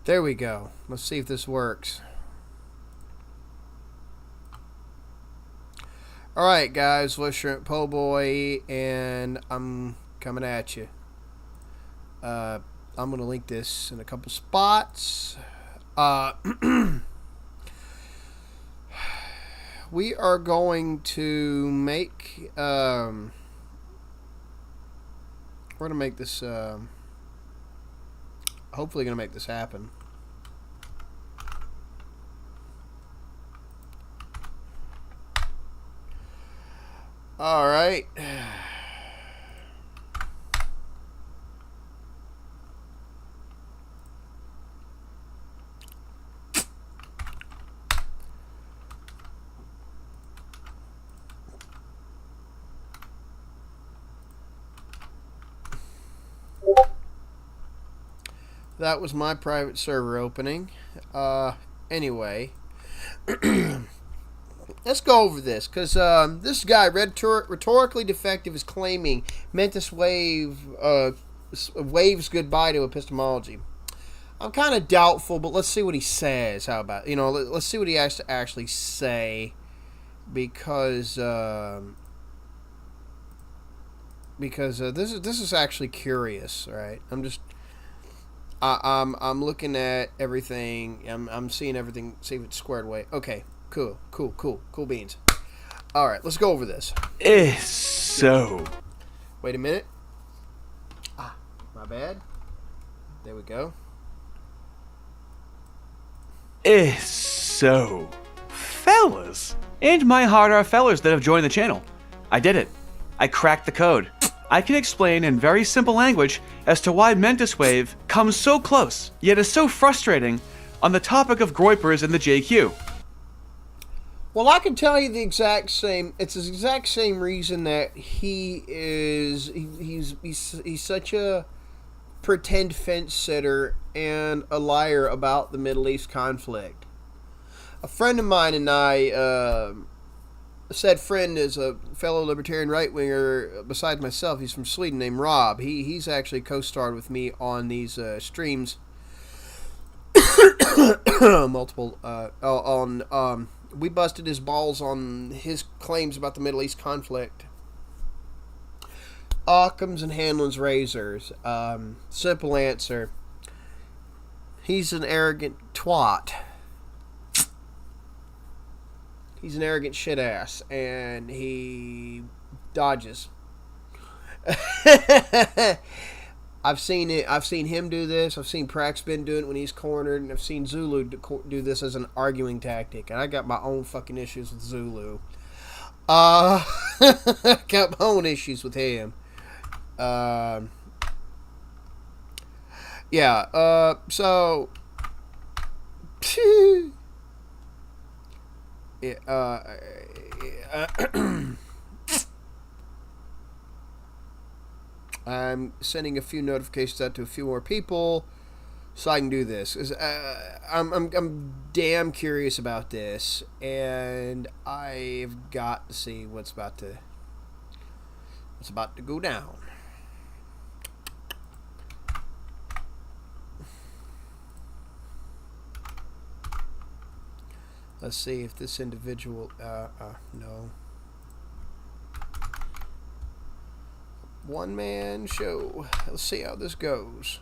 There we go. Let's see if this works. Alright, guys. Wes Shrimp Po' Boy, and I'm coming at you. I'm going to link this in a couple spots. We are going to make... we're going to make this... hopefully going to make this happen. All right. That was my private server opening. Anyway, let's go over this, because this guy, Rhetorically Defective, is claiming MentisWave waves goodbye to epistemology. I'm kind of doubtful, but let's see what he says. How about, let's see what he has to actually say, because this is actually curious, right? I'm looking at everything. I'm seeing everything. See if it's squared away. Okay, cool beans. All right, let's go over this. So. Wait a minute. My bad. There we go. So, fellas, and my heart are fellers that have joined the channel. I did it. I cracked the code. I can explain in very simple language as to why MentisWave comes so close, yet is so frustrating on the topic of groypers in the JQ. Well, I can tell you the exact same. It's the exact same reason that he's such a pretend fence sitter and a liar about the Middle East conflict. A friend of mine and I, said friend is a fellow libertarian right-winger besides myself. He's from Sweden, named Rob. He's actually co-starred with me on these streams. Multiple we busted his balls on his claims about the Middle East conflict. Occam's and Hanlon's razors. Simple answer. He's an arrogant twat. He's an arrogant shit ass, and he dodges. I've seen it. I've seen him do this. I've seen Praxbin do it when he's cornered, and I've seen Zulu do this as an arguing tactic. And I got my own fucking issues with Zulu. Got my own issues with him. Yeah. So. I'm sending a few notifications out to a few more people so I can do this. I'm damn curious about this, and I've got to see what's about to go down. Let's see if this individual, no. One-man show. Let's see how this goes.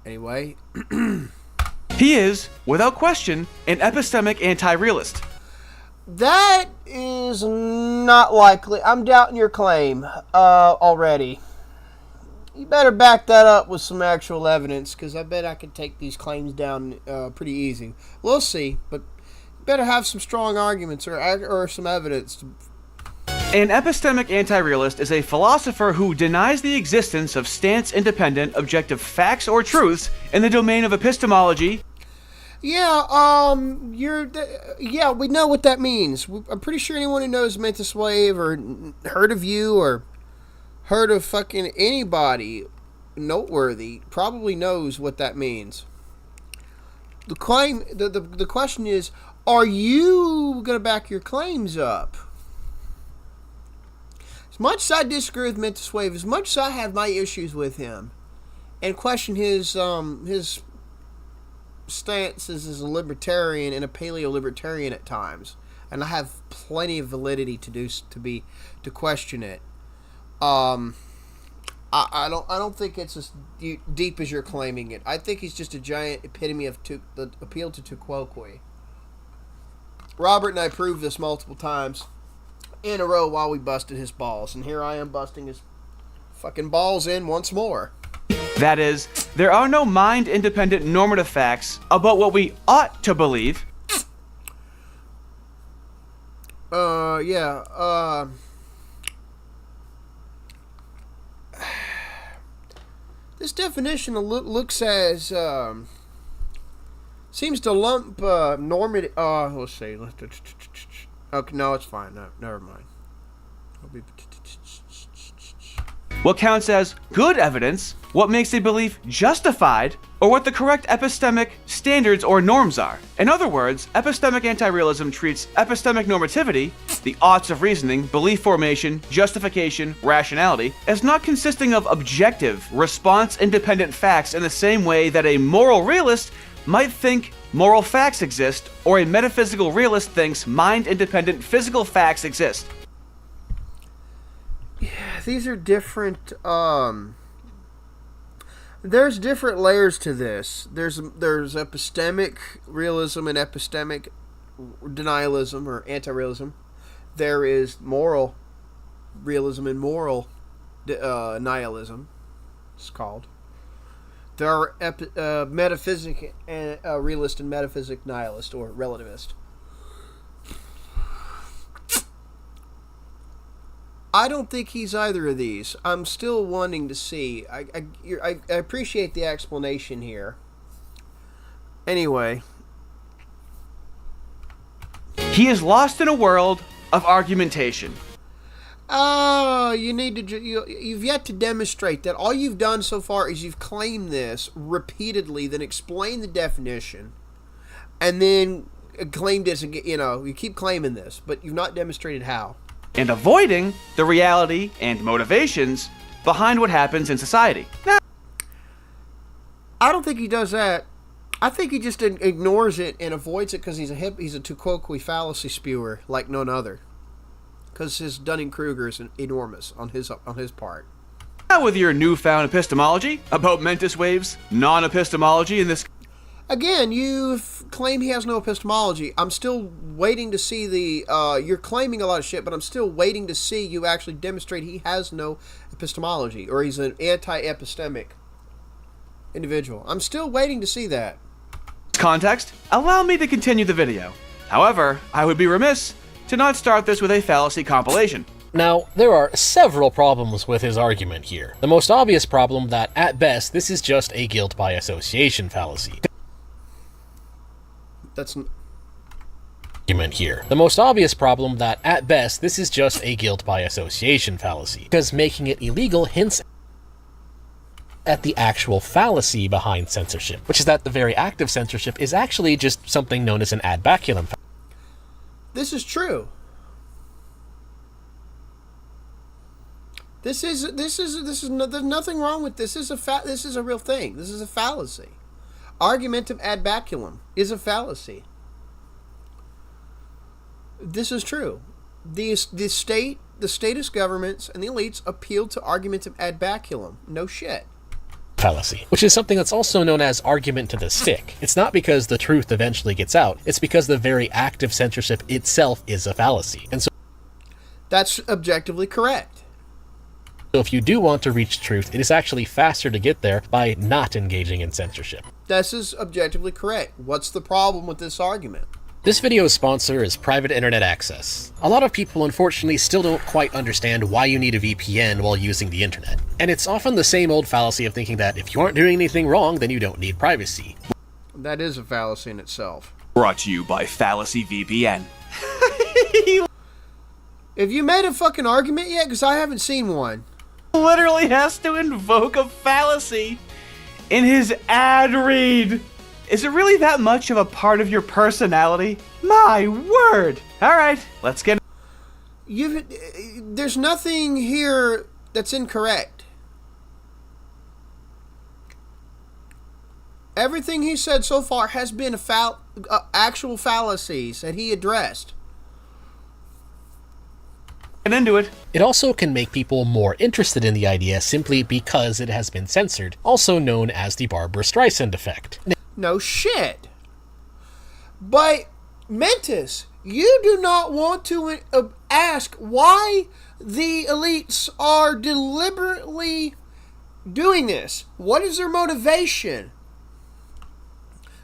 Anyway. He is, without question, an epistemic anti-realist. That is not likely. I'm doubting your claim already. You better back that up with some actual evidence, because I bet I could take these claims down pretty easy. We'll see, but you better have some strong arguments or some evidence. An epistemic anti-realist is a philosopher who denies the existence of stance-independent objective facts or truths in the domain of epistemology. Yeah, yeah, we know what that means. I'm pretty sure anyone who knows MentisWave or heard of you or heard of fucking anybody noteworthy probably knows what that means. The claim, the question is, are you going to back your claims up? As much as I disagree with MentisWave, as much as I have my issues with him, and question his stances as a libertarian and a paleo-libertarian at times, and I have plenty of validity to question it. I don't think it's as deep as you're claiming it. I think he's just a giant epitome of the appeal to tu quoque. Robert and I proved this multiple times in a row while we busted his balls, and here I am busting his fucking balls in once more. That is, there are no mind-independent normative facts about what we ought to believe. This definition looks as, seems to lump normative, let's see. Okay, no, it's fine. No, never mind. What counts as good evidence, what makes a belief justified, or what the correct epistemic standards or norms are. In other words, epistemic anti-realism treats epistemic normativity, the oughts of reasoning, belief formation, justification, rationality, as not consisting of objective, response-independent facts in the same way that a moral realist might think moral facts exist, or a metaphysical realist thinks mind-independent physical facts exist. Yeah, these are different, there's different layers to this. There's epistemic realism and epistemic denialism or anti-realism. There is moral realism and moral nihilism, it's called. There are metaphysic realist and metaphysic nihilist or relativist. I don't think he's either of these. I'm still wanting to see. I appreciate the explanation here. Anyway. He is lost in a world of argumentation. You've yet to demonstrate that. All you've done so far is you've claimed this repeatedly, then explained the definition, and then claimed it. You keep claiming this, but you've not demonstrated how. And avoiding the reality and motivations behind what happens in society. Now, I don't think he does that. I think he just ignores it and avoids it because he's a tu quoque fallacy spewer like none other. Because his Dunning-Kruger is enormous on his part. Now with your newfound epistemology about MentisWave's non-epistemology in this... Again, you claim he has no epistemology. I'm still waiting to see you're claiming a lot of shit, but I'm still waiting to see you actually demonstrate he has no epistemology, or he's an anti-epistemic individual. I'm still waiting to see that. Context, allow me to continue the video. However, I would be remiss to not start this with a fallacy compilation. Now, there are several problems with his argument here. The most obvious problem that, at best, this is just a guilt by association fallacy. Argument here. The most obvious problem that, at best, this is just a guilt by association fallacy, because making it illegal hints at the actual fallacy behind censorship, which is that the very act of censorship is actually just something known as an ad baculum. This is true. There's nothing wrong with this. This is a real thing. This is a fallacy. Argumentum ad baculum is a fallacy. This is true. The statist governments and the elites appeal to argumentum ad baculum. No shit. Fallacy, which is something that's also known as argument to the stick. It's not because the truth eventually gets out, it's because the very act of censorship itself is a fallacy. And so that's objectively correct. So if you do want to reach truth, it is actually faster to get there by not engaging in censorship. This is objectively correct. What's the problem with this argument? This video's sponsor is private internet access. A lot of people unfortunately still don't quite understand why you need a VPN while using the internet. And it's often the same old fallacy of thinking that if you aren't doing anything wrong, then you don't need privacy. That is a fallacy in itself. Brought to you by Fallacy VPN. Have you made a fucking argument yet? Because I haven't seen one. Literally has to invoke a fallacy in his ad read. Is it really that much of a part of your personality? My word. All right, let's get... There's nothing here that's incorrect. Everything he said so far has been actual fallacies that he addressed. Get into it. It also can make people more interested in the idea simply because it has been censored, also known as the Barbra Streisand effect. No shit. But, Mentis, you do not want to ask why the elites are deliberately doing this. What is their motivation?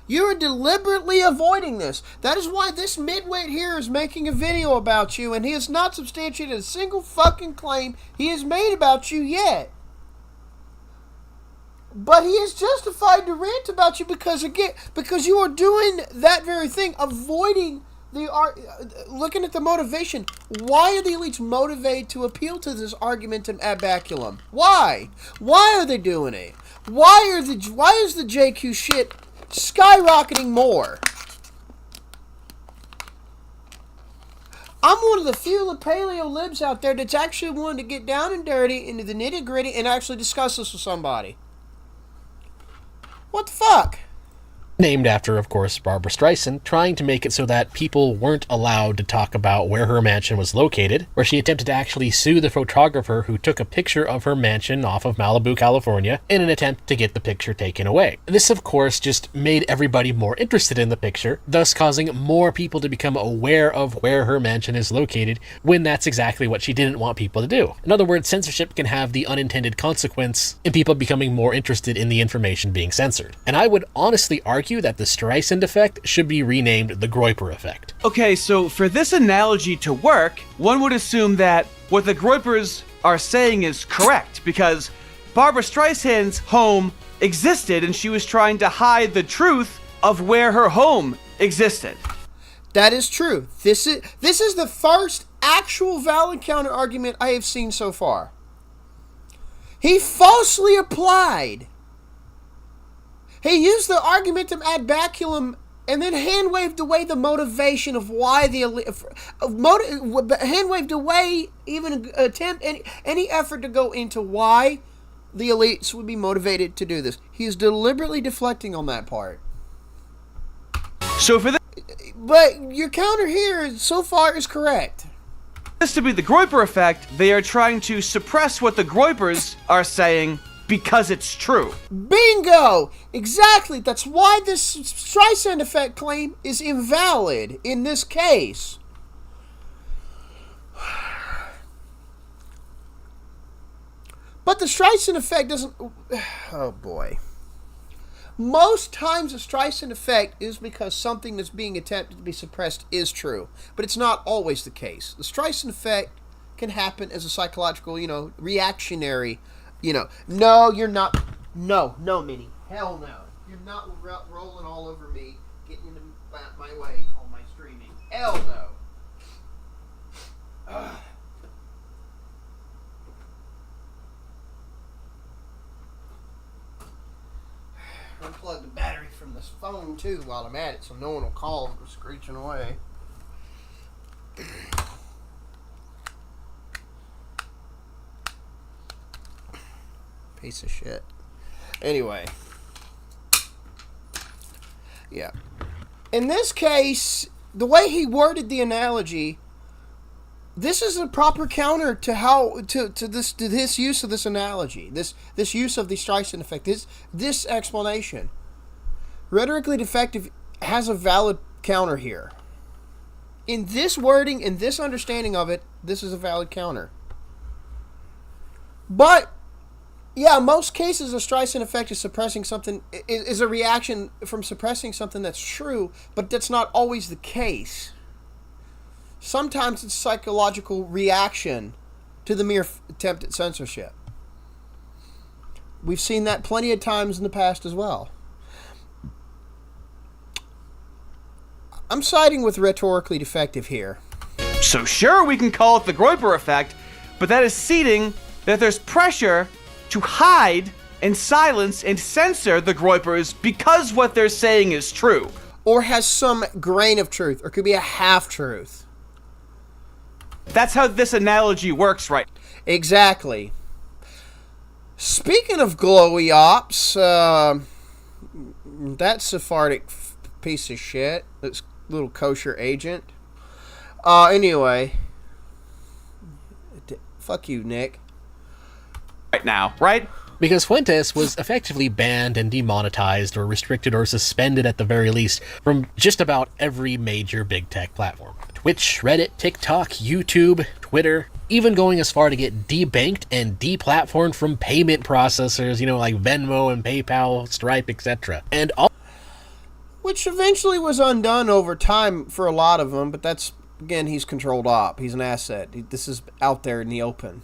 You are deliberately avoiding this. That is why this midweight here is making a video about you, and he has not substantiated a single fucking claim he has made about you yet. But he is justified to rant about you because you are doing that very thing, avoiding looking at the motivation. Why are the elites motivated to appeal to this argumentum ad baculum? Why? Why are they doing it? Why is the JQ shit skyrocketing more? I'm one of the few paleo libs out there that's actually willing to get down and dirty into the nitty gritty and actually discuss this with somebody. What the fuck? Named after, of course, Barbra Streisand, trying to make it so that people weren't allowed to talk about where her mansion was located, where she attempted to actually sue the photographer who took a picture of her mansion off of Malibu, California, in an attempt to get the picture taken away. This, of course, just made everybody more interested in the picture, thus causing more people to become aware of where her mansion is located, when that's exactly what she didn't want people to do. In other words, censorship can have the unintended consequence in people becoming more interested in the information being censored. And I would honestly argue that the Streisand effect should be renamed the Groyper effect. Okay, so for this analogy to work, one would assume that what the Groypers are saying is correct, because Barbra Streisand's home existed and she was trying to hide the truth of where her home existed. That is true. This is the first actual valid counter argument I have seen so far. He falsely applied. He used the argumentum ad baculum and then hand-waved away the motivation of why hand-waved away even attempt any effort to go into why the elites would be motivated to do this. He is deliberately deflecting on that part. So for But your counter here so far is correct. this to be the Groyper effect, they are trying to suppress what the Groypers are saying because it's true. Bingo! Exactly. That's why this Streisand effect claim is invalid in this case. But the Streisand effect doesn't... Oh boy. Most times the Streisand effect is because something that's being attempted to be suppressed is true. But it's not always the case. The Streisand effect can happen as a psychological, reactionary... no, you're not. No, Minnie. Hell no. You're not rolling all over me, getting in my way on my streaming. Hell no. Ugh. Unplug the battery from this phone too while I'm at it, so no one will call and go screeching away. Piece of shit. Anyway. Yeah. In this case, the way he worded the analogy, this is a proper counter to this use of this analogy. This use of the Streisand effect. This explanation. Rhetorically Defective has a valid counter here. In this wording, in this understanding of it, this is a valid counter. But yeah, most cases a Streisand effect is suppressing something, is a reaction from suppressing something that's true, but that's not always the case. Sometimes it's psychological reaction to the mere attempt at censorship. We've seen that plenty of times in the past as well. I'm siding with Rhetorically Defective here. So sure, we can call it the Groyper effect, but that is ceding that there's pressure to hide and silence and censor the Groypers because what they're saying is true. Or has some grain of truth, or could be a half-truth. That's how this analogy works, right? Exactly. Speaking of glowy ops, that Sephardic piece of shit, this little kosher agent. Anyway. Fuck you, Nick. Right now, right? Because Fuentes was effectively banned and demonetized or restricted or suspended at the very least from just about every major big tech platform. Twitch, Reddit, TikTok, YouTube, Twitter, even going as far to get debanked and deplatformed from payment processors, like Venmo and PayPal, Stripe, etc. And all, which eventually was undone over time for a lot of them, but that's, again, he's controlled op. He's an asset. This is out there in the open.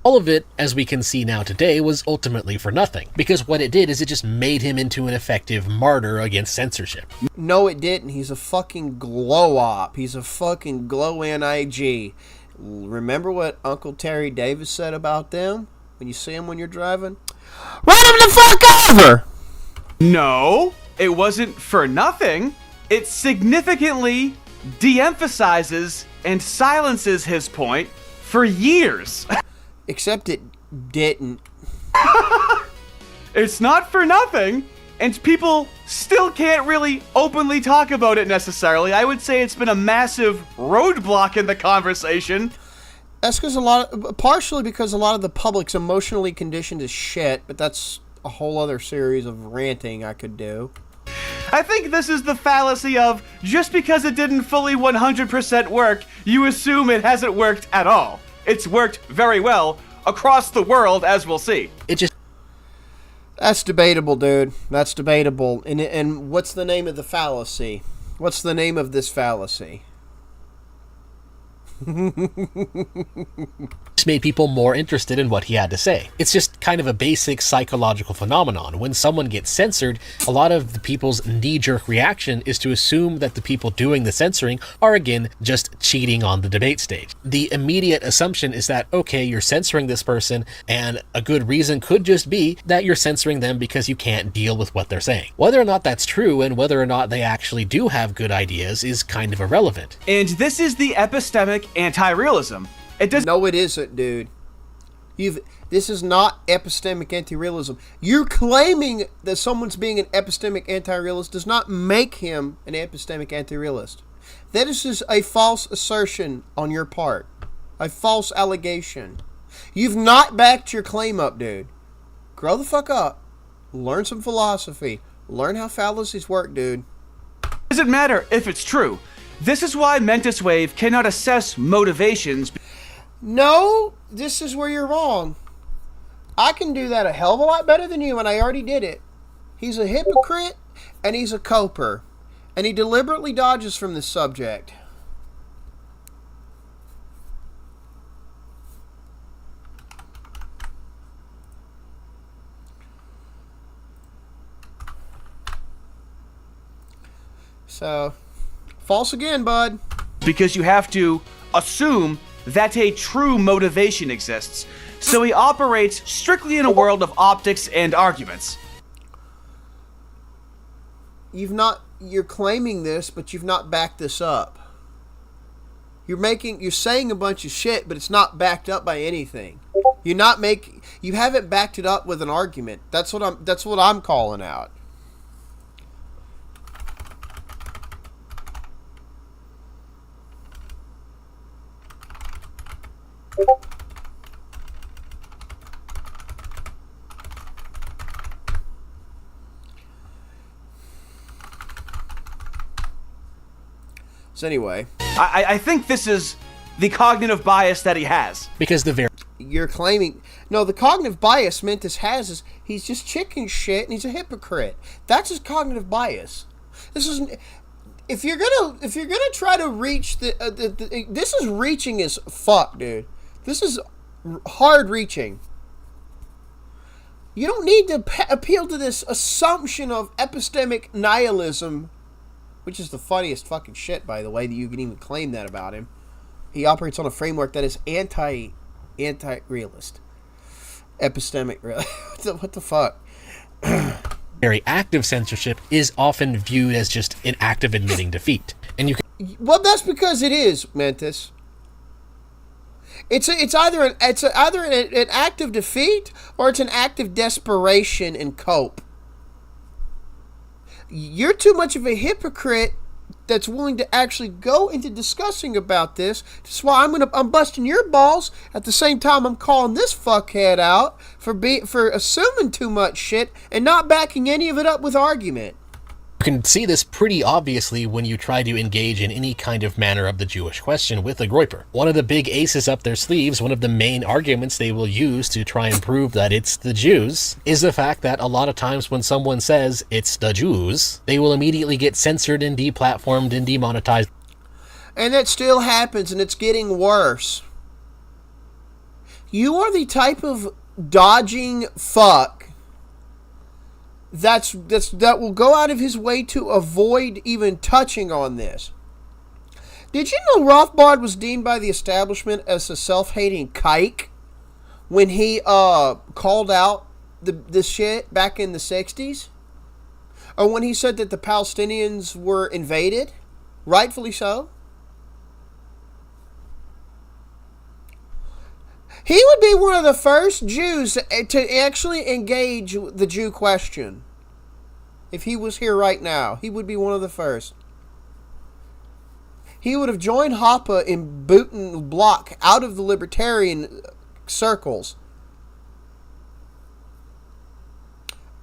All of it, as we can see now today, was ultimately for nothing. Because what it did is it just made him into an effective martyr against censorship. No, it didn't. He's a fucking glow op. He's a fucking glow NIG. Remember what Uncle Terry Davis said about them? When you see him when you're driving? Run him the fuck over! No, it wasn't for nothing. It significantly de-emphasizes and silences his point for years. Except it didn't. It's not for nothing, and people still can't really openly talk about it necessarily. I would say it's been a massive roadblock in the conversation. That's because partially because a lot of the public's emotionally conditioned as shit, but that's a whole other series of ranting I could do. I think this is the fallacy of just because it didn't fully 100% work, you assume it hasn't worked at all. It's worked very well across the world, as we'll see. That's debatable, dude. That's debatable. And what's the name of the fallacy? What's the name of this fallacy? This made people more interested in what he had to say. It's just kind of a basic psychological phenomenon. When someone gets censored, a lot of the people's knee-jerk reaction is to assume that the people doing the censoring are, again, just cheating on the debate stage. The immediate assumption is that, okay, you're censoring this person, and a good reason could just be that you're censoring them because you can't deal with what they're saying. Whether or not that's true, and whether or not they actually do have good ideas, is kind of irrelevant. And this is the epistemic anti-realism. No, it isn't, dude. This is not epistemic anti-realism. You're claiming that someone's being an epistemic anti-realist does not make him an epistemic anti-realist. That is just a false assertion on your part. A false allegation. You've not backed your claim up, dude. Grow the fuck up. Learn some philosophy. Learn how fallacies work, dude. Doesn't matter if it's true. This is why MentisWave cannot assess motivations. No, this is where you're wrong. I can do that a hell of a lot better than you, and I already did it. He's a hypocrite, and he's a coper. And he deliberately dodges from this subject. So, false again, bud. Because you have to assume that a true motivation exists. So he operates strictly in a world of optics and arguments. You're claiming this, but you've not backed this up. You're saying a bunch of shit, but it's not backed up by anything. You haven't backed it up with an argument. That's what I'm calling out. So anyway, I think this is the cognitive bias that he has. Because you're claiming... No, the cognitive bias Mentis has is he's just chicken shit and he's a hypocrite. That's his cognitive bias. This is... If you're gonna try to reach this is reaching as fuck, dude. This is hard reaching. You don't need to appeal to this assumption of epistemic nihilism, which is the funniest fucking shit, by the way, that you can even claim that about him. He operates on a framework that is anti-realist. Epistemic, really. What the fuck? Very active censorship is often viewed as just an act of admitting defeat. And you can... Well, that's because it is, Mentis. It's either an act of defeat or it's an act of desperation and cope. You're too much of a hypocrite that's willing to actually go into discussing about this. That's why I'm busting your balls. At the same time, I'm calling this fuckhead out for assuming too much shit and not backing any of it up with argument. You can see this pretty obviously when you try to engage in any kind of manner of the Jewish question with a Groyper. One of the big aces up their sleeves, one of the main arguments they will use to try and prove that it's the Jews, is the fact that a lot of times when someone says it's the Jews, they will immediately get censored and deplatformed and demonetized. And that still happens, and it's getting worse. You are the type of dodging fuck that will go out of his way to avoid even touching on this. Did you know Rothbard was deemed by the establishment as a self-hating kike when he called out this shit back in the 60s? Or when he said that the Palestinians were invaded? Rightfully so. He would be one of the first Jews to actually engage the Jew question. If he was here right now, he would be one of the first. He would have joined Hoppe in booting Block out of the libertarian circles.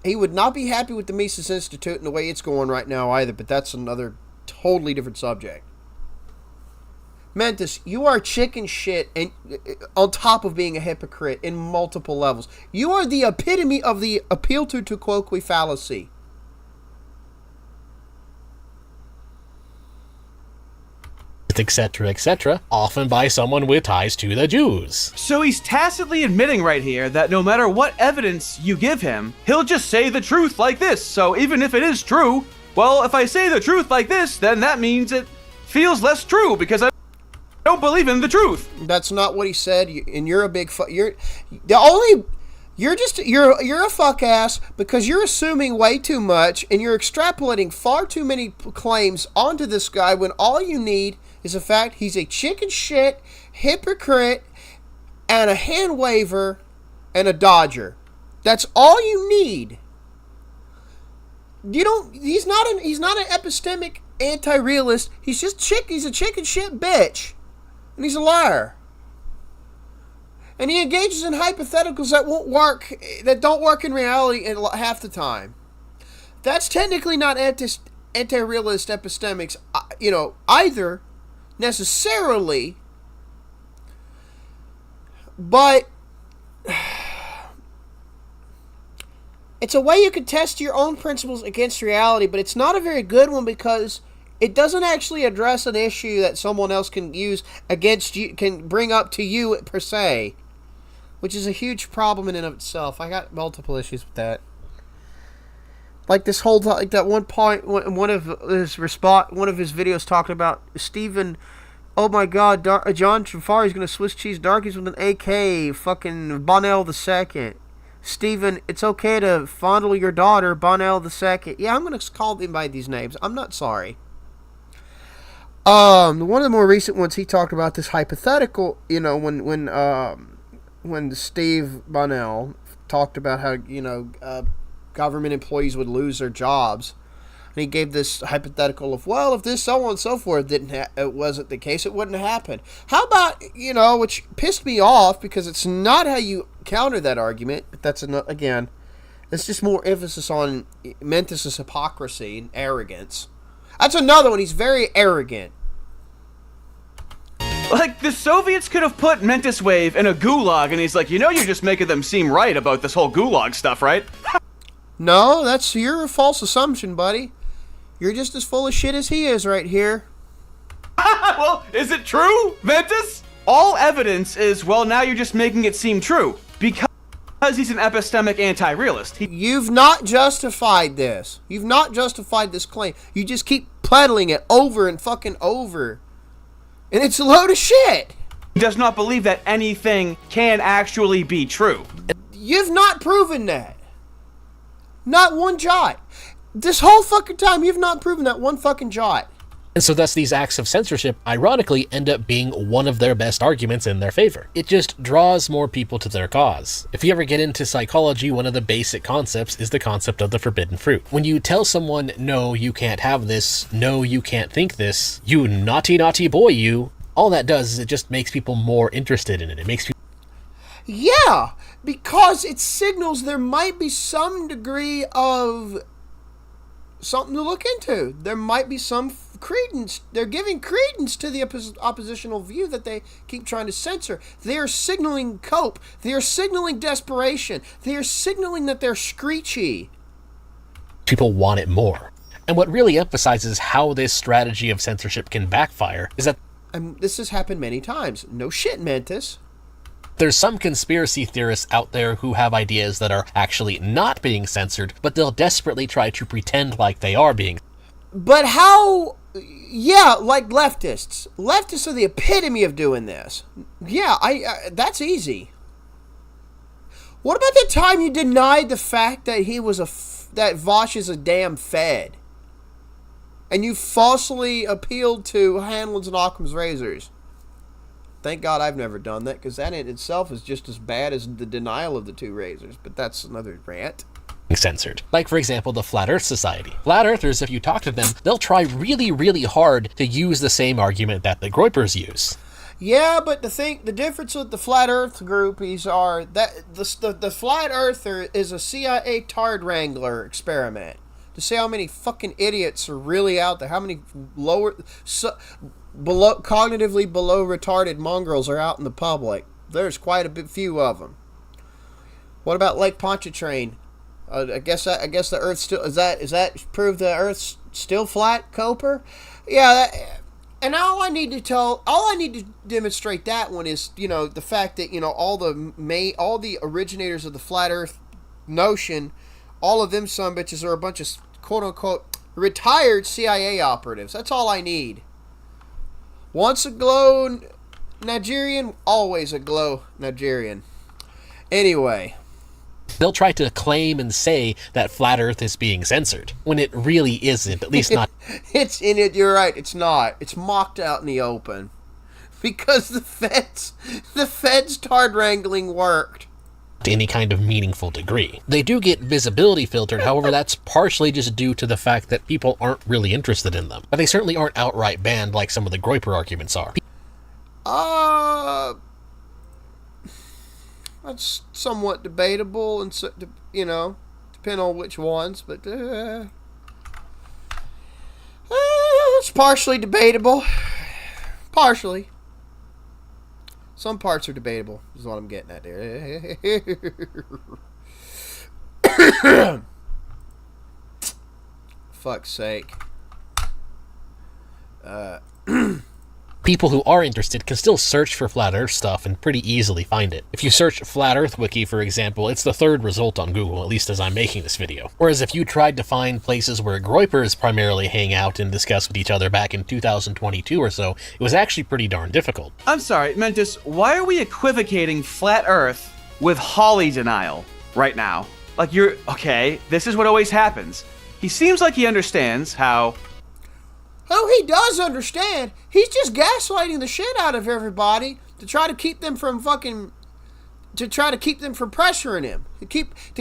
He would not be happy with the Mises Institute and the way it's going right now either, but that's another totally different subject. Mentis, you are chicken shit, and on top of being a hypocrite in multiple levels. You are the epitome of the appeal to colloquy fallacy. Etc., etc., often by someone with ties to the Jews. So he's tacitly admitting right here that no matter what evidence you give him, he'll just say the truth like this. So even if it is true, well, if I say the truth like this, then that means it feels less true because I don't believe in the truth. That's not what he said, and you're a big you're a fuck ass because you're assuming way too much and you're extrapolating far too many claims onto this guy when all you need is the fact he's a chicken shit hypocrite and a hand waver and a dodger. That's all you need. He's not an epistemic anti-realist. He's a chicken shit bitch. And he's a liar. And he engages in hypotheticals that don't work in reality half the time. That's technically not anti-realist epistemics, either, necessarily. But it's a way you can test your own principles against reality, but it's not a very good one because it doesn't actually address an issue that someone else can use against you, can bring up to you per se, which is a huge problem in and of itself. I got multiple issues with that. Like this whole, like that one point, one of his videos talking about Stephen. Oh my God, John Trafari's gonna Swiss cheese darkies with an AK. Fucking Bonnell II. Stephen, it's okay to fondle your daughter, Bonnell II. Yeah, I'm gonna call him by these names. I'm not sorry. One of the more recent ones, he talked about this hypothetical, when Steve Bonnell talked about how, government employees would lose their jobs. And he gave this hypothetical of, well, if this so on and so forth it wasn't the case, it wouldn't happen. How about, which pissed me off because it's not how you counter that argument, but that's, again, it's just more emphasis on Mentis' hypocrisy and arrogance. That's another one. He's very arrogant. Like, the Soviets could have put MentisWave in a gulag, and he's like, you're just making them seem right about this whole gulag stuff, right? No, that's your false assumption, buddy. You're just as full of shit as he is right here. Well, is it true, Mentis? All evidence is, well, now you're just making it seem true. Because he's an epistemic anti-realist. You've not justified this. You've not justified this claim. You just keep peddling it over and fucking over. And it's a load of shit. He does not believe that anything can actually be true. You've not proven that. Not one jot. This whole fucking time, you've not proven that one fucking jot. And so thus these acts of censorship, ironically, end up being one of their best arguments in their favor. It just draws more people to their cause. If you ever get into psychology, one of the basic concepts is the concept of the forbidden fruit. When you tell someone, no, you can't have this, no, you can't think this, you naughty, naughty boy, you, all that does is it just makes people more interested in it. It makes people... Yeah, because it signals there might be some degree of something to look into. There might be some credence. They're giving credence to the oppositional view that they keep trying to censor. They are signaling cope. They are signaling desperation. They are signaling that they're screechy. People want it more. And what really emphasizes how this strategy of censorship can backfire is that this has happened many times. No shit, Mentis. There's some conspiracy theorists out there who have ideas that are actually not being censored, but they'll desperately try to pretend like they are being. But how... Yeah, like leftists. Leftists are the epitome of doing this. Yeah, that's easy. What about the time you denied the fact that that Vosh is a damn Fed? And you falsely appealed to Hanlon's and Occam's razors? Thank God I've never done that, because that in itself is just as bad as the denial of the two razors. But that's another rant. Censored. Like, for example, the Flat Earth Society. Flat Earthers, if you talk to them, they'll try really, really hard to use the same argument that the Groypers use. Yeah, but the difference with the Flat Earth groupies are that the Flat Earther is a CIA tard wrangler experiment to see how many fucking idiots are really out there, how many cognitively below retarded mongrels are out in the public. There's quite a few of them. What about Lake Pontchartrain? I guess the Earth still is that prove the Earth's still flat, Coper? Yeah, and all I need to demonstrate that one is, the fact that, all the originators of the flat Earth notion, all of them sumbitches are a bunch of quote unquote retired CIA operatives. That's all I need. Once a glow Nigerian, always a glow Nigerian. Anyway. They'll try to claim and say that Flat Earth is being censored, when it really isn't, at least not. It's in it, you're right, it's not. It's mocked out in the open. Because the feds tard wrangling worked. To any kind of meaningful degree. They do get visibility filtered, however that's partially just due to the fact that people aren't really interested in them. But they certainly aren't outright banned like some of the Groyper arguments are. That's somewhat debatable, and depending on which ones, but it's partially debatable. Partially. Some parts are debatable, is what I'm getting at there. Fuck's sake. People who are interested can still search for Flat Earth stuff and pretty easily find it. If you search Flat Earth Wiki, for example, it's the third result on Google, at least as I'm making this video. Whereas if you tried to find places where Groypers primarily hang out and discuss with each other back in 2022 or so, it was actually pretty darn difficult. I'm sorry, Mentis, why are we equivocating Flat Earth with Holly denial right now? Like, okay, this is what always happens. He seems like he understands how... Oh, he does understand. He's just gaslighting the shit out of everybody to try to keep them from pressuring him. To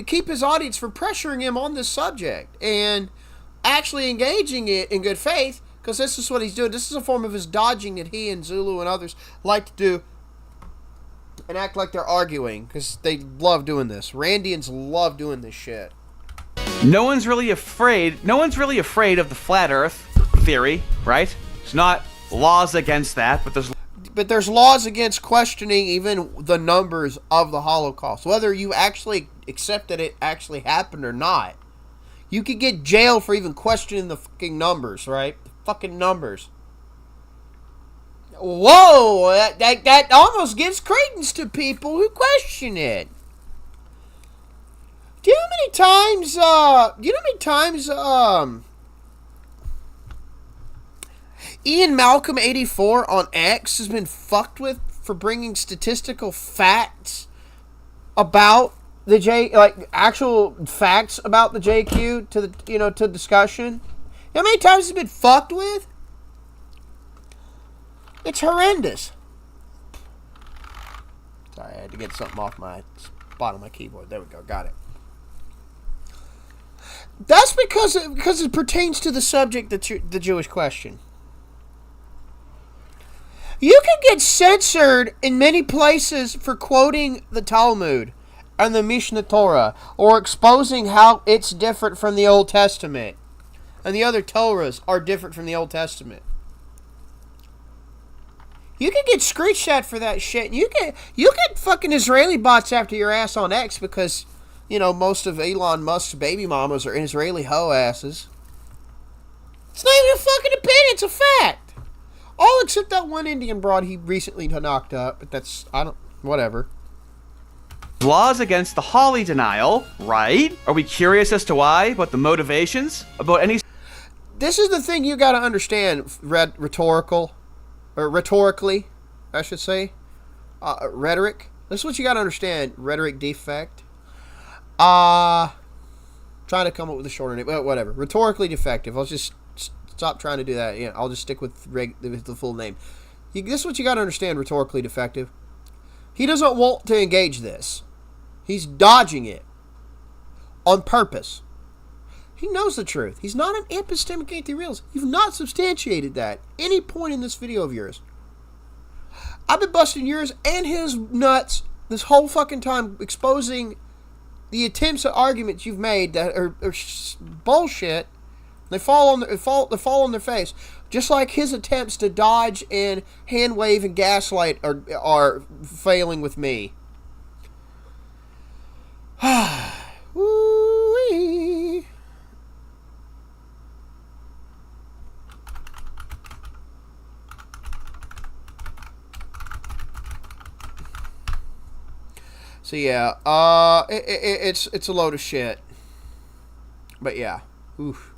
keep his audience from pressuring him on this subject and actually engaging it in good faith, because this is what he's doing. This is a form of his dodging that he and Zulu and others like to do and act like they're arguing, because they love doing this. Randians love doing this shit. No one's really afraid of the Flat Earth theory, right? It's not laws against that, but there's laws against questioning even the numbers of the Holocaust, whether you actually accept that it actually happened or not. You could get jailed for even questioning the fucking numbers, right? The fucking numbers. Whoa, that almost gives credence to people who question it. Do you know how many times Ian Malcolm 84 on X has been fucked with for bringing statistical facts about the actual facts about the JQ to the to discussion. You know how many times it's been fucked with? It's horrendous. Sorry, I had to get something off my bottom of my keyboard. There we go. Got it. That's because it pertains to the subject, the Jewish question. You can get censored in many places for quoting the Talmud and the Mishnah Torah, or exposing how it's different from the Old Testament, and the other Torahs are different from the Old Testament. You can get screenshot for that shit. You get fucking Israeli bots after your ass on X because, most of Elon Musk's baby mamas are Israeli hoe asses. It's not even a fucking opinion, it's a fact. All except that one Indian broad he recently knocked up, but whatever. Laws against the Holly denial, right? Are we curious as to why? About the motivations? About any... This is the thing you gotta understand, rhetorically, I should say. Rhetoric. This is what you gotta understand, rhetoric defect. Trying to come up with a shorter name, whatever. Rhetorically defective. I'll just stop trying to do that. Yeah, I'll just stick with the full name. This is what you gotta understand, rhetorically defective. He doesn't want to engage this. He's dodging it. On purpose. He knows the truth. He's not an epistemic anti-realist. You've not substantiated that any point in this video of yours. I've been busting yours and his nuts this whole fucking time, exposing the attempts at arguments you've made that are bullshit. They fall on their face. Just like his attempts to dodge and hand wave and gaslight are failing with me. Woo-wee. So yeah, it's a load of shit. But yeah, oof.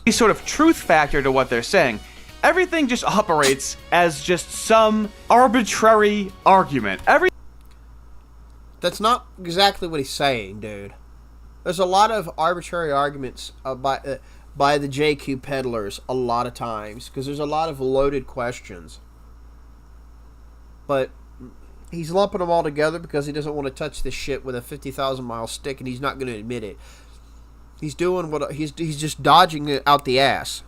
Sort of truth factor to what they're saying. Everything just operates as just some arbitrary argument. That's not exactly what he's saying, dude. There's a lot of arbitrary arguments by the JQ peddlers a lot of times, because there's a lot of loaded questions. But he's lumping them all together because he doesn't want to touch this shit with a 50,000-mile stick, and he's not going to admit it. He's doing what he's just dodging it out the ass.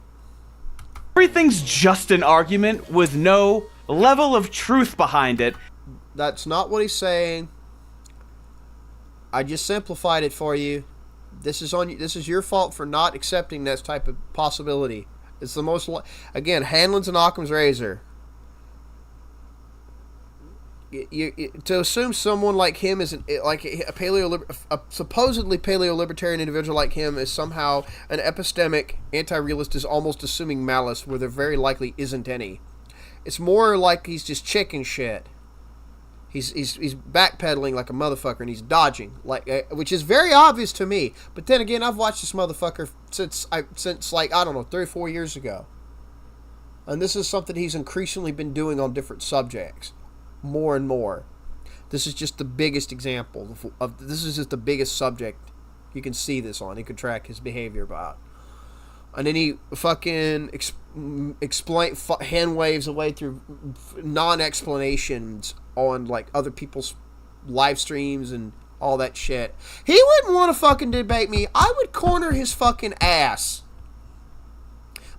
Everything's just an argument with no level of truth behind it. That's not what he's saying. I just simplified it for you. This is on you. This is your fault for not accepting that type of possibility. It's the most, again, Hanlon's and Occam's razor. To assume someone like him is a supposedly paleo-libertarian individual like him is somehow an epistemic anti-realist is almost assuming malice where there very likely isn't any. It's more like he's just chicken shit. He's backpedaling like a motherfucker and he's dodging, which is very obvious to me. But then again, I've watched this motherfucker since 3 or 4 years ago, and this is something he's increasingly been doing on different subjects. More and more. This is just the biggest example this is just the biggest subject you can see this on. You can track his behavior about. And then he fucking hand waves away through non-explanations on like other people's live streams and all that shit. He wouldn't want to fucking debate me. I would corner his fucking ass.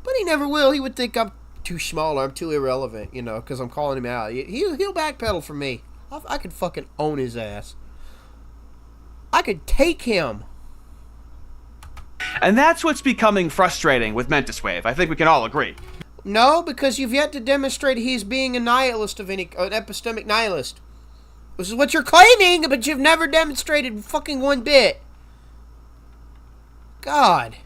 But he never will. He would think I'm too small or I'm too irrelevant, because I'm calling him out. He'll backpedal for me. I could fucking own his ass. I could take him. And that's what's becoming frustrating with MentisWave. I think we can all agree. No, because you've yet to demonstrate he's being a nihilist an epistemic nihilist. This is what you're claiming, but you've never demonstrated fucking one bit. God.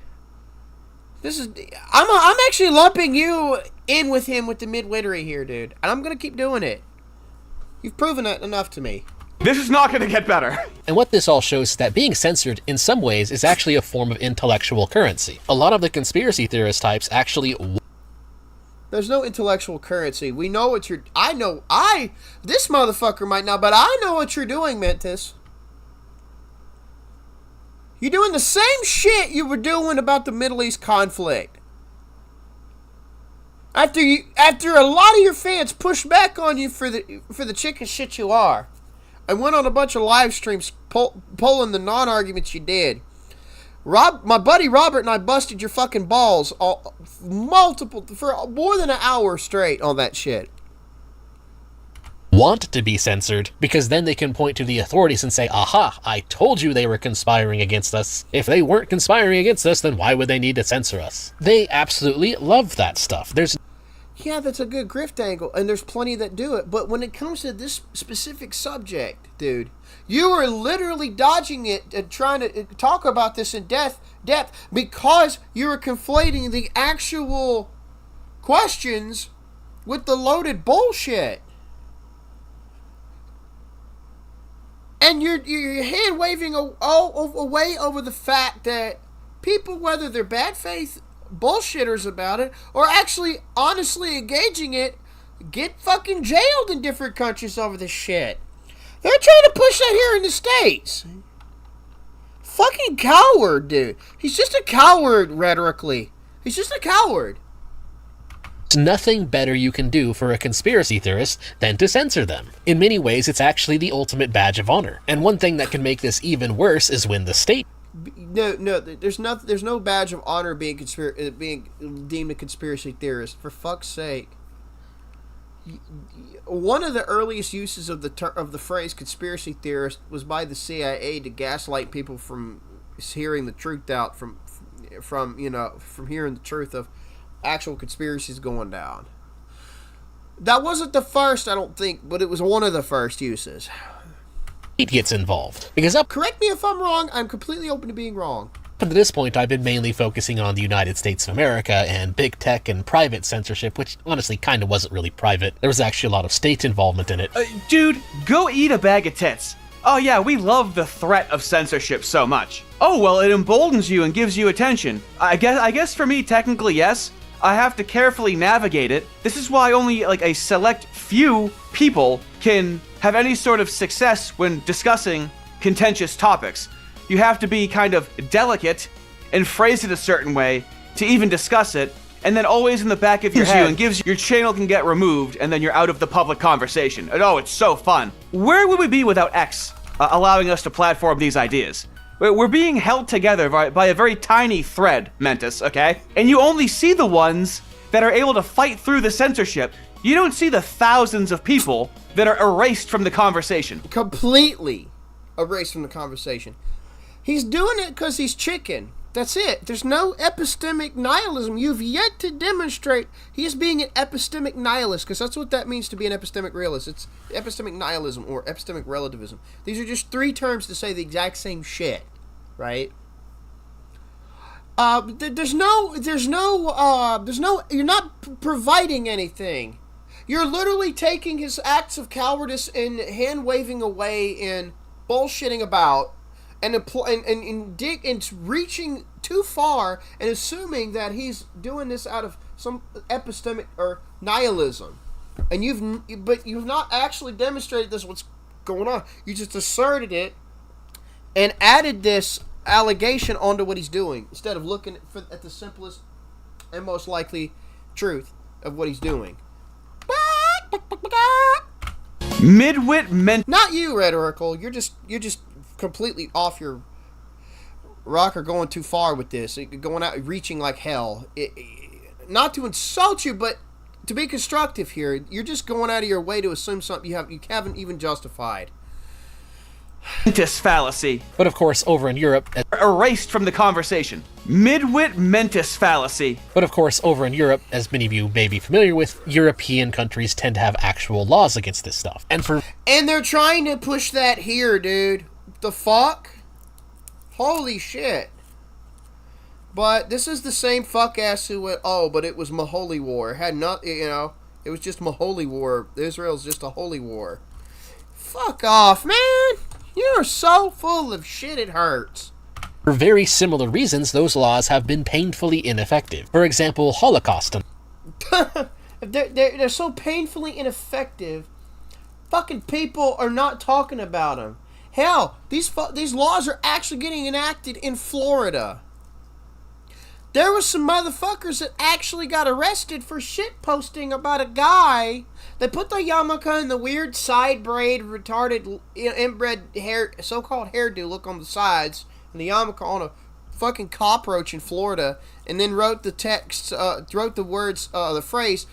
I'm actually lumping you in with him with the midwittery here, dude. And I'm going to keep doing it. You've proven that enough to me. This is not going to get better. And what this all shows is that being censored in some ways is actually a form of intellectual currency. A lot of the conspiracy theorist types actually There's no intellectual currency. We know what you're... This motherfucker might not, but I know what you're doing, Mentis. You're doing the same shit you were doing about the Middle East conflict. After a lot of your fans pushed back on you for the chicken shit you are, and went on a bunch of live streams pulling the non-arguments you did. My buddy Robert and I busted your fucking balls for more than an hour straight on that shit. Want to be censored, because then they can point to the authorities and say, aha, I told you they were conspiring against us. If they weren't conspiring against us, then why would they need to censor us? They absolutely love that stuff. Yeah, that's a good grift angle, and there's plenty that do it. But when it comes to this specific subject, dude, you are literally dodging it and trying to talk about this in depth because you are conflating the actual questions with the loaded bullshit. And you're hand waving away over the fact that people, whether they're bad faith bullshitters about it or actually honestly engaging it, get fucking jailed in different countries over this shit. They're trying to push that here in the States. Fucking coward, dude. He's just a coward, rhetorically. He's just a coward. There's nothing better you can do for a conspiracy theorist than to censor them. In many ways, it's actually the ultimate badge of honor. And one thing that can make this even worse is when the state... No, there's no badge of honor being deemed a conspiracy theorist. For fuck's sake. One of the earliest uses of the phrase conspiracy theorist was by the CIA to gaslight people from hearing the truth out, from hearing the truth of actual conspiracies going down. That wasn't the first, I don't think, but it was one of the first uses. It gets involved. Because correct me if I'm wrong, I'm completely open to being wrong. Up to this point, I've been mainly focusing on the United States of America and big tech and private censorship, which honestly kind of wasn't really private. There was actually a lot of state involvement in it. Dude, go eat a bag of tits. Oh yeah, we love the threat of censorship so much. Oh well, it emboldens you and gives you attention. I guess for me, technically yes. I have to carefully navigate it. This is why only like a select few people can have any sort of success when discussing contentious topics. You have to be kind of delicate and phrase it a certain way to even discuss it, and then always in the back of your head and gives your channel can get removed, and then you're out of the public conversation. And oh, it's so fun. Where would we be without X allowing us to platform these ideas? We're being held together by a very tiny thread, Mentis, okay? And you only see the ones that are able to fight through the censorship. You don't see the thousands of people that are erased from the conversation. Completely erased from the conversation. He's doing it because he's chicken. That's it. There's no epistemic nihilism. You've yet to demonstrate he is being an epistemic nihilist, because that's what that means to be an epistemic realist. It's epistemic nihilism or epistemic relativism. These are just three terms to say the exact same shit, right? There's no. You're not providing anything. You're literally taking his acts of cowardice and hand waving away and bullshitting about. And reaching too far and assuming that he's doing this out of some epistemic or nihilism, and you've not actually demonstrated this what's going on. You just asserted it and added this allegation onto what he's doing instead of looking at the simplest and most likely truth of what he's doing. Not you, rhetorical. You're just completely off your rocker, going too far with this, going out, reaching like hell. Not to insult you, but to be constructive here, you're just going out of your way to assume something you haven't even justified. Mentis fallacy. But of course, over in Europe... erased from the conversation. Midwit Mentis fallacy. But of course, over in Europe, as many of you may be familiar with, European countries tend to have actual laws against this stuff. And they're trying to push that here, dude. The fuck? Holy shit. But this is the same fuck ass who went, oh, but it was my holy war. It had not, it was just my holy war. Israel's just a holy war. Fuck off, man. You're so full of shit it hurts. For very similar reasons, those laws have been painfully ineffective. For example, Holocaust. They're so painfully ineffective. Fucking people are not talking about them. Hell, these laws are actually getting enacted in Florida. There was some motherfuckers that actually got arrested for shit posting about a guy. They put the yarmulke and the weird side braid, retarded, inbred hair, so-called hairdo look on the sides, and the yarmulke on a fucking cockroach in Florida, and then wrote the text, wrote the words, the phrase,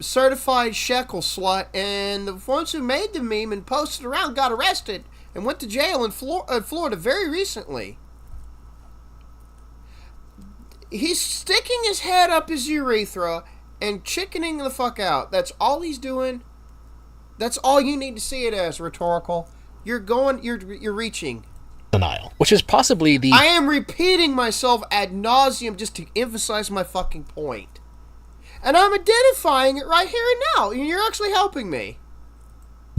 certified shekel slut, and the ones who made the meme and posted around got arrested and went to jail in Florida very recently. He's sticking his head up his urethra and chickening the fuck out. That's all he's doing. That's all you need to see it as, Rhetorical. You're reaching. Denial. Which is possibly the... I am repeating myself ad nauseum just to emphasize my fucking point. And I'm identifying it right here and now. And you're actually helping me.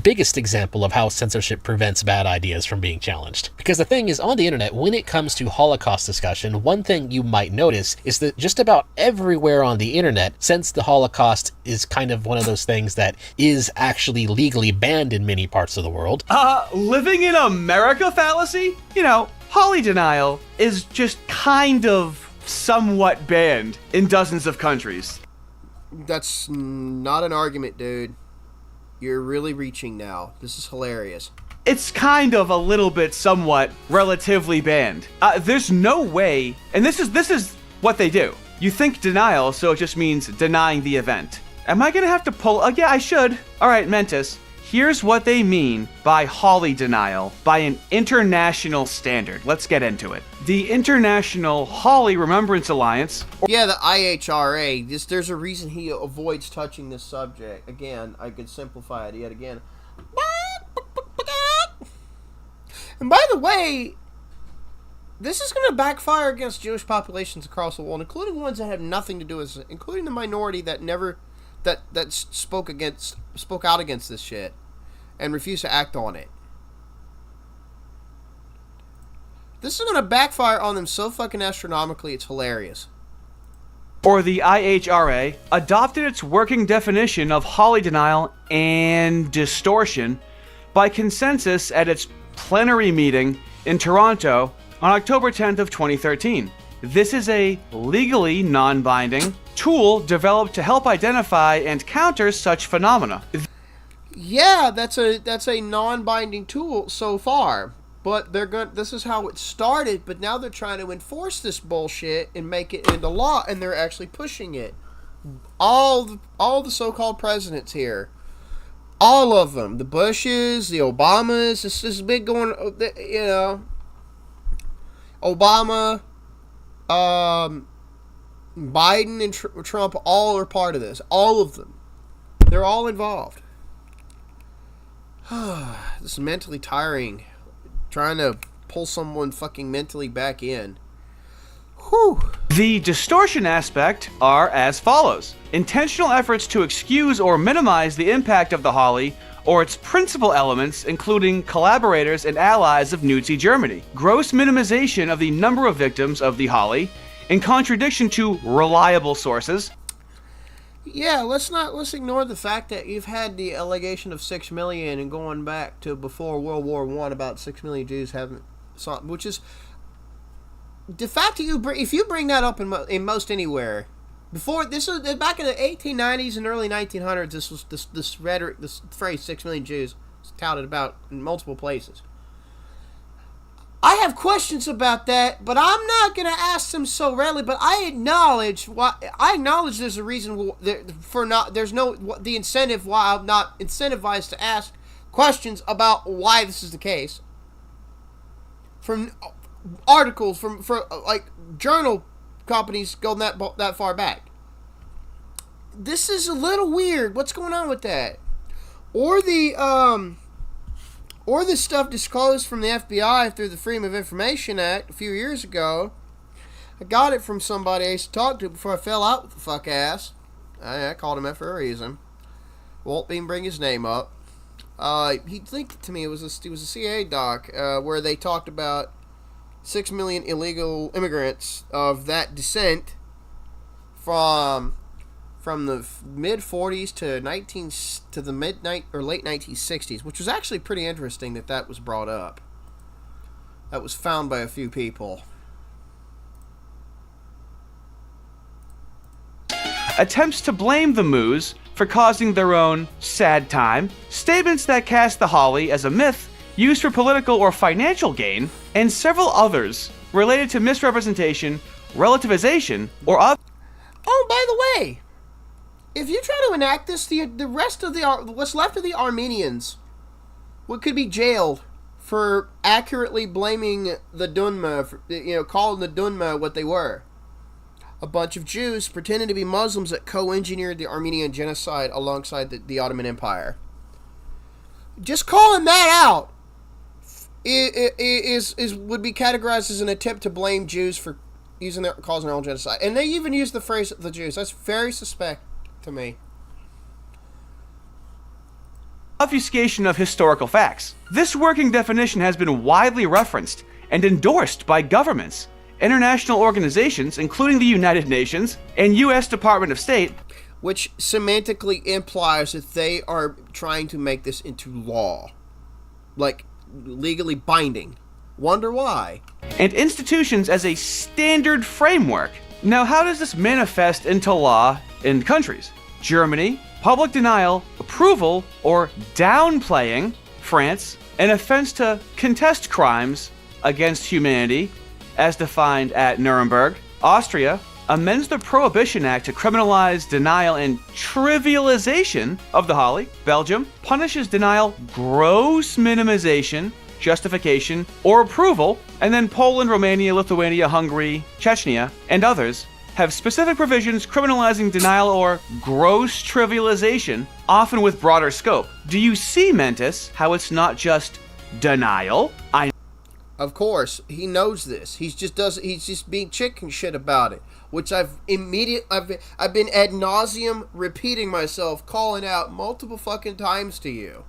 biggest example of how censorship prevents bad ideas from being challenged. Because the thing is, on the internet, when it comes to Holocaust discussion, one thing you might notice is that just about everywhere on the internet, since the Holocaust is kind of one of those things that is actually legally banned in many parts of the world. Living in America fallacy? You know, Holly denial is just kind of somewhat banned in dozens of countries. That's not an argument, dude. You're really reaching now. This is hilarious. It's kind of a little bit somewhat relatively banned. There's no way, and this is what they do. You think denial, so it just means denying the event. Am I gonna have to pull, yeah, I should. All right, Mentis. Here's what they mean by Holly denial by an international standard. Let's get into it. The International Holly Remembrance Alliance. Yeah, the IHRA. There's a reason he avoids touching this subject. Again, I could simplify it yet again. And by the way, this is going to backfire against Jewish populations across the world, including ones that have nothing to do with it, including the minority that never... that spoke out against this shit and refused to act on it. This is gonna backfire on them so fucking astronomically, it's hilarious. Or the IHRA adopted its working definition of Holly denial and distortion by consensus at its plenary meeting in Toronto on October 10th of 2013. This is a legally non-binding tool developed to help identify and counter such phenomena. Yeah, that's a non-binding tool so far, but this is how it started, but now they're trying to enforce this bullshit and make it into law, and they're actually pushing it. All the so-called presidents here, all of them, the Bushes, the Obamas, this is big going, you know, Obama, Biden and Trump all are part of this. All of them. They're all involved. This is mentally tiring. Trying to pull someone fucking mentally back in. Whew. The distortion aspect are as follows. Intentional efforts to excuse or minimize the impact of the Holly or its principal elements, including collaborators and allies of Nazi Germany. Gross minimization of the number of victims of the Holly, in contradiction to reliable sources. Yeah, let's ignore the fact that you've had the allegation of 6 million and going back to before World War I, about 6 million Jews haven't saw, which is the fact that if you bring that up in most anywhere. Before this was back in the 1890s and early 1900s. This was this rhetoric, this phrase 6 million Jews was touted about in multiple places. I have questions about that, but I'm not going to ask them so readily. But I acknowledge there's a reason for not. There's no the incentive why I'm not incentivized to ask questions about why this is the case. From articles from like journal companies going that far back. This is a little weird. What's going on with that? Or the stuff disclosed from the FBI through the Freedom of Information Act a few years ago. I got it from somebody I used to talk to before I fell out with the fuck ass. I called him that for a reason. Won't even bring his name up. He linked to me. It was a CIA doc where they talked about 6 million illegal immigrants of that descent from from the mid 40s to the late 1960s, which was actually pretty interesting that was brought up. That was found by a few people. Attempts to blame the Moos for causing their own sad time, statements that cast the Holly as a myth used for political or financial gain, and several others related to misrepresentation, relativization, or other. Oh, by the way, if you try to enact this, the rest of what's left of the Armenians could be jailed for accurately blaming the Dunma, calling the Dunma what they were. A bunch of Jews pretending to be Muslims that co-engineered the Armenian genocide alongside the Ottoman Empire. Just calling that out would be categorized as an attempt to blame Jews for causing their own genocide. And they even use the phrase the Jews. That's very suspect to me. Obfuscation of historical facts. This working definition has been widely referenced and endorsed by governments, international organizations, including the United Nations and U.S. Department of State, which semantically implies that they are trying to make this into law, like legally binding. Wonder why? And institutions as a standard framework. Now, how does this manifest into law in countries? Germany, public denial, approval, or downplaying. France, an offense to contest crimes against humanity, as defined at Nuremberg. Austria amends the Prohibition Act to criminalize denial and trivialization of the Holly. Belgium punishes denial, gross minimization, justification, or approval. And then Poland, Romania, Lithuania, Hungary, Chechnya, and others have specific provisions criminalizing denial or gross trivialization, often with broader scope. Do you see, Mentis, how it's not just denial? Of course, he knows this. He's just being chicken shit about it, which I've been ad nauseum repeating myself, calling out multiple fucking times to you.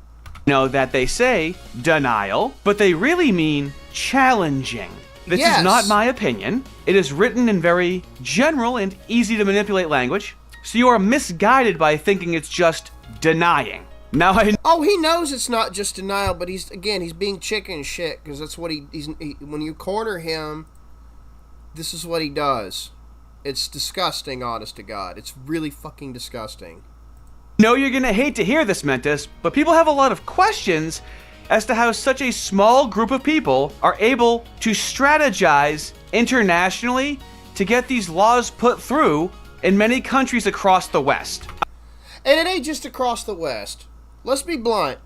Know that they say denial, but they really mean challenging. This Yes. is not my opinion. It is written in very general and easy to manipulate language, so you are misguided by thinking it's just denying. Now Oh, he knows it's not just denial, but he's being chicken shit, because that's what when you corner him, this is what he does. It's disgusting, honest to God. It's really fucking disgusting. know you're gonna hate to hear this, Mentis, but people have a lot of questions as to how such a small group of people are able to strategize internationally to get these laws put through in many countries across the West. And it ain't just across the West. Let's be blunt.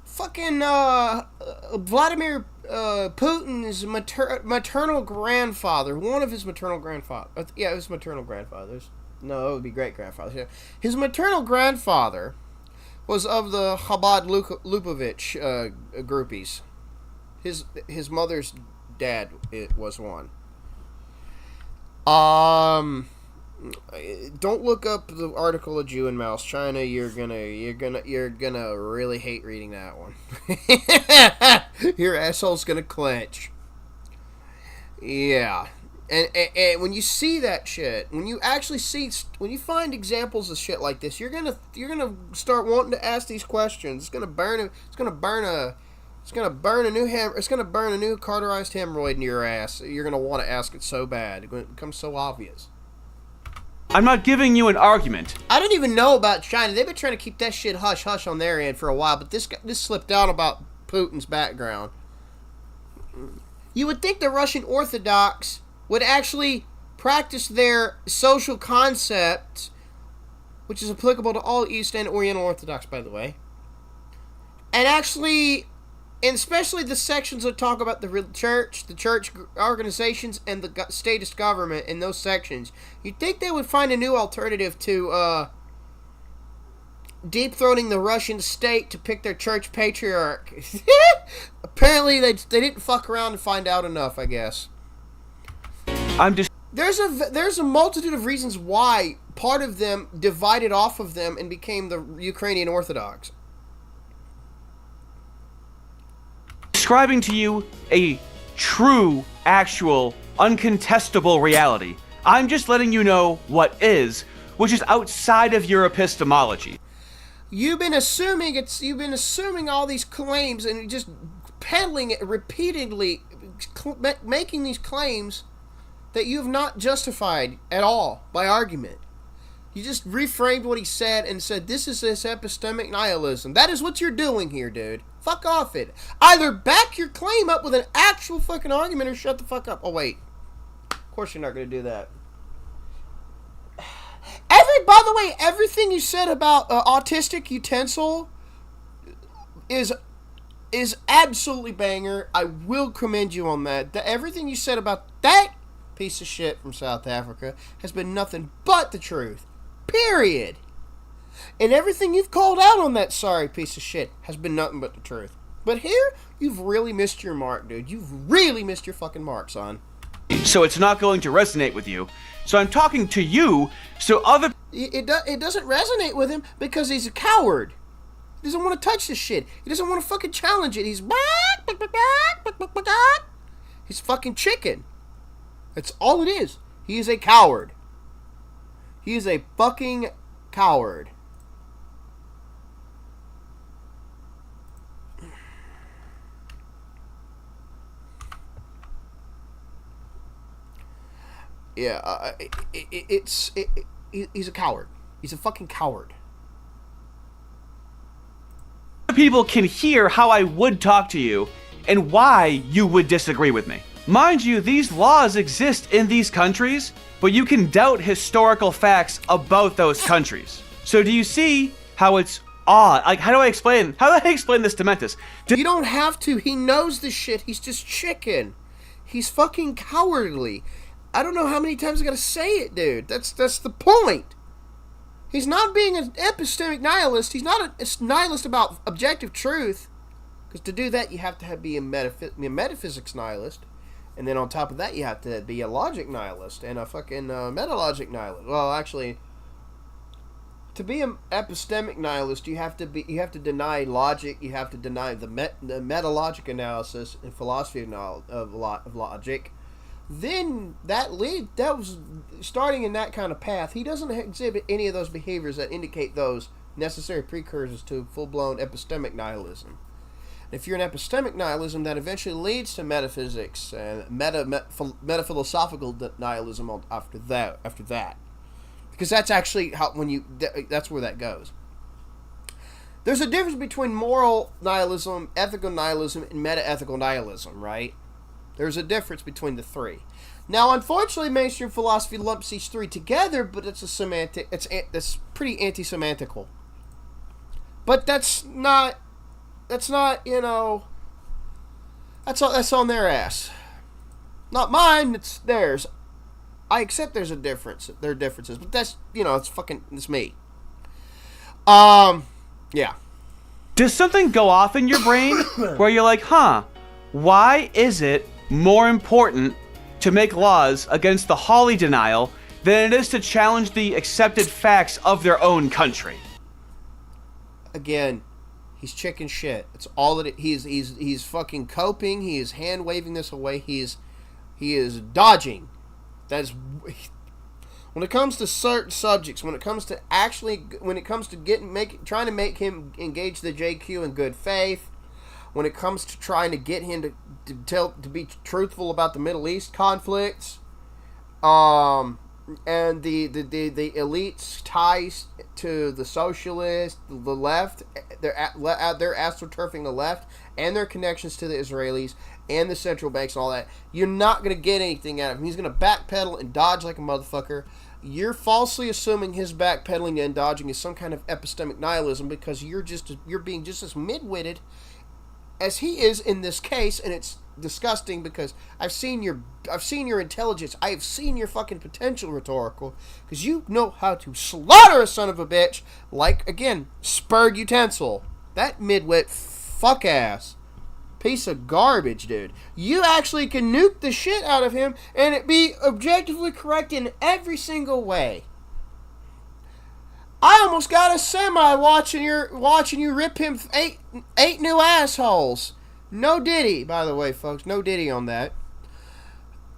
Fucking Vladimir Putin's maternal grandfather, one of his maternal grandfathers. Yeah, it was maternal grandfathers. No, it would be great grandfathers. Yeah. His maternal grandfather was of the Chabad Lubavitch groupies. His mother's dad was one. Don't look up the article of Jew and Mouse China. You're gonna really hate reading that one. Your asshole's gonna clench. Yeah. And when you see that shit, when you find examples of shit like this, you're gonna start wanting to ask these questions. It's gonna burn a new cauterized hemorrhoid in your ass. You're gonna want to ask it so bad. It becomes so obvious. I'm not giving you an argument. I don't even know about China. They've been trying to keep that shit hush hush on their end for a while, but this slipped out about Putin's background. You would think the Russian Orthodox would actually practice their social concept, which is applicable to all East and Oriental Orthodox, by the way, and especially the sections that talk about the church organizations, and the statist government in those sections. You'd think they would find a new alternative to deep-throating the Russian state to pick their church patriarch. Apparently, they didn't fuck around and find out enough, I guess. There's a multitude of reasons why part of them divided off of them and became the Ukrainian Orthodox. Describing to you a true, actual, uncontestable reality. I'm just letting you know what is, which is outside of your epistemology. You've been assuming all these claims and just peddling it repeatedly, making these claims that you have not justified at all by argument. You just reframed what he said and said, this is this epistemic nihilism. That is what you're doing here, dude. Fuck off it. Either back your claim up with an actual fucking argument or shut the fuck up. Oh, wait. Of course you're not going to do that. By the way, everything you said about autistic utensil is absolutely banger. I will commend you on that. Everything you said about that piece of shit from South Africa has been nothing but the truth. Period. And everything you've called out on that sorry piece of shit has been nothing but the truth. But here, you've really missed your mark, dude. You've really missed your fucking mark, son. So it's not going to resonate with you. So I'm talking to you, so other... It doesn't resonate with him because he's a coward. He doesn't want to touch this shit. He doesn't want to fucking challenge it. He's fucking chicken. That's all it is. He is a coward. He is a fucking coward. Yeah, he's a coward. He's a fucking coward. People can hear how I would talk to you and why you would disagree with me. Mind you, these laws exist in these countries, but you can doubt historical facts about those countries. So do you see how it's odd? Like, how do I explain this to Mentis? You don't have to. He knows this shit. He's just chicken. He's fucking cowardly. I don't know how many times I gotta say it, dude. That's the point. He's not being an epistemic nihilist. He's not a nihilist about objective truth. Because to do that, you have to be a metaphysics nihilist. And then on top of that, you have to be a logic nihilist and a fucking metalogic nihilist. Well, actually, to be an epistemic nihilist, you have to deny logic. You have to deny the metalogic analysis and philosophy of logic. Then that was starting in that kind of path. He doesn't exhibit any of those behaviors that indicate those necessary precursors to full-blown epistemic nihilism. If you're an epistemic nihilism, that eventually leads to metaphysics and metaphilosophical nihilism after that, because that's actually that's where that goes. There's a difference between moral nihilism, ethical nihilism, and meta-ethical nihilism, right? There's a difference between the three. Now, unfortunately, mainstream philosophy lumps these three together, but it's pretty anti-semantical. But that's not, that's on their ass. Not mine, it's theirs. I accept there are differences, but that's, it's me. Yeah. Does something go off in your brain where you're like, why is it more important to make laws against the Hawley denial than it is to challenge the accepted facts of their own country? Again, he's chicken shit. It's all that he's fucking coping. He is hand waving this away. He is dodging. That's when it comes to certain subjects. When it comes to trying to make him engage the JQ in good faith. When it comes to trying to get him to be truthful about the Middle East conflicts, and the elites' ties to the socialists, the left, they're astroturfing the left, and their connections to the Israelis and the central banks and all that. You're not going to get anything out of him. He's going to backpedal and dodge like a motherfucker. You're falsely assuming his backpedaling and dodging is some kind of epistemic nihilism because you're being just as mid-witted as he is in this case, and it's disgusting because I've seen your intelligence. I have seen your fucking potential, Rhetorical, because you know how to slaughter a son of a bitch like, again, spurred utensil. That midwit fuck ass piece of garbage, dude. You actually can nuke the shit out of him and it be objectively correct in every single way. I almost got a semi watching you rip him eight new assholes. No Diddy, by the way, folks. No Diddy on that.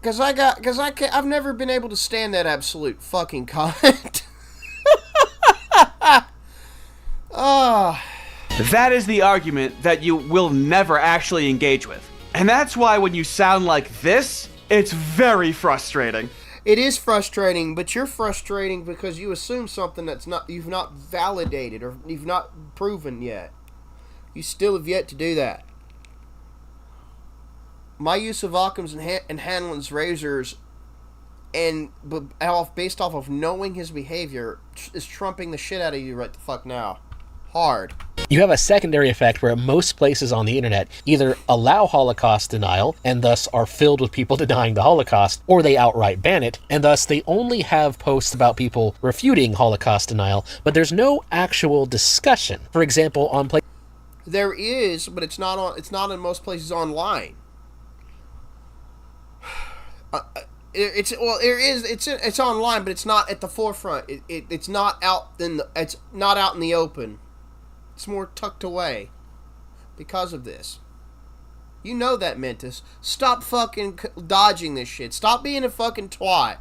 I've never been able to stand that absolute fucking cunt. That is the argument that you will never actually engage with. And that's why when you sound like this, it's very frustrating. It is frustrating, but you're frustrating because you assume something you've not validated or you've not proven yet. You still have yet to do that. My use of Occam's and Hanlon's razors, based off of knowing his behavior, is trumping the shit out of you right the fuck now. Hard. You have a secondary effect where most places on the internet either allow Holocaust denial and thus are filled with people denying the Holocaust, or they outright ban it, and thus they only have posts about people refuting Holocaust denial, but there's no actual discussion. For example, on there is, but it's not in most places online. It's online, but it's not at the forefront. It's not out in the open. It's more tucked away because of this. You know that, Mentis. Stop fucking dodging this shit. Stop being a fucking twat.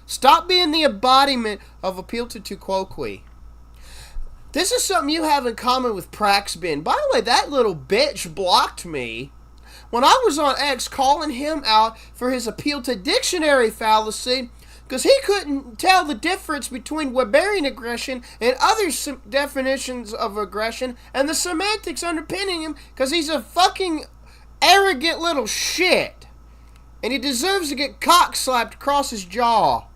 Stop being the embodiment of appeal to quoque. This is something you have in common with Praxbin. By the way, that little bitch blocked me when I was on X calling him out for his appeal to dictionary fallacy, because he couldn't tell the difference between Weberian aggression and other definitions of aggression and the semantics underpinning him, because he's a fucking arrogant little shit. And he deserves to get cock slapped across his jaw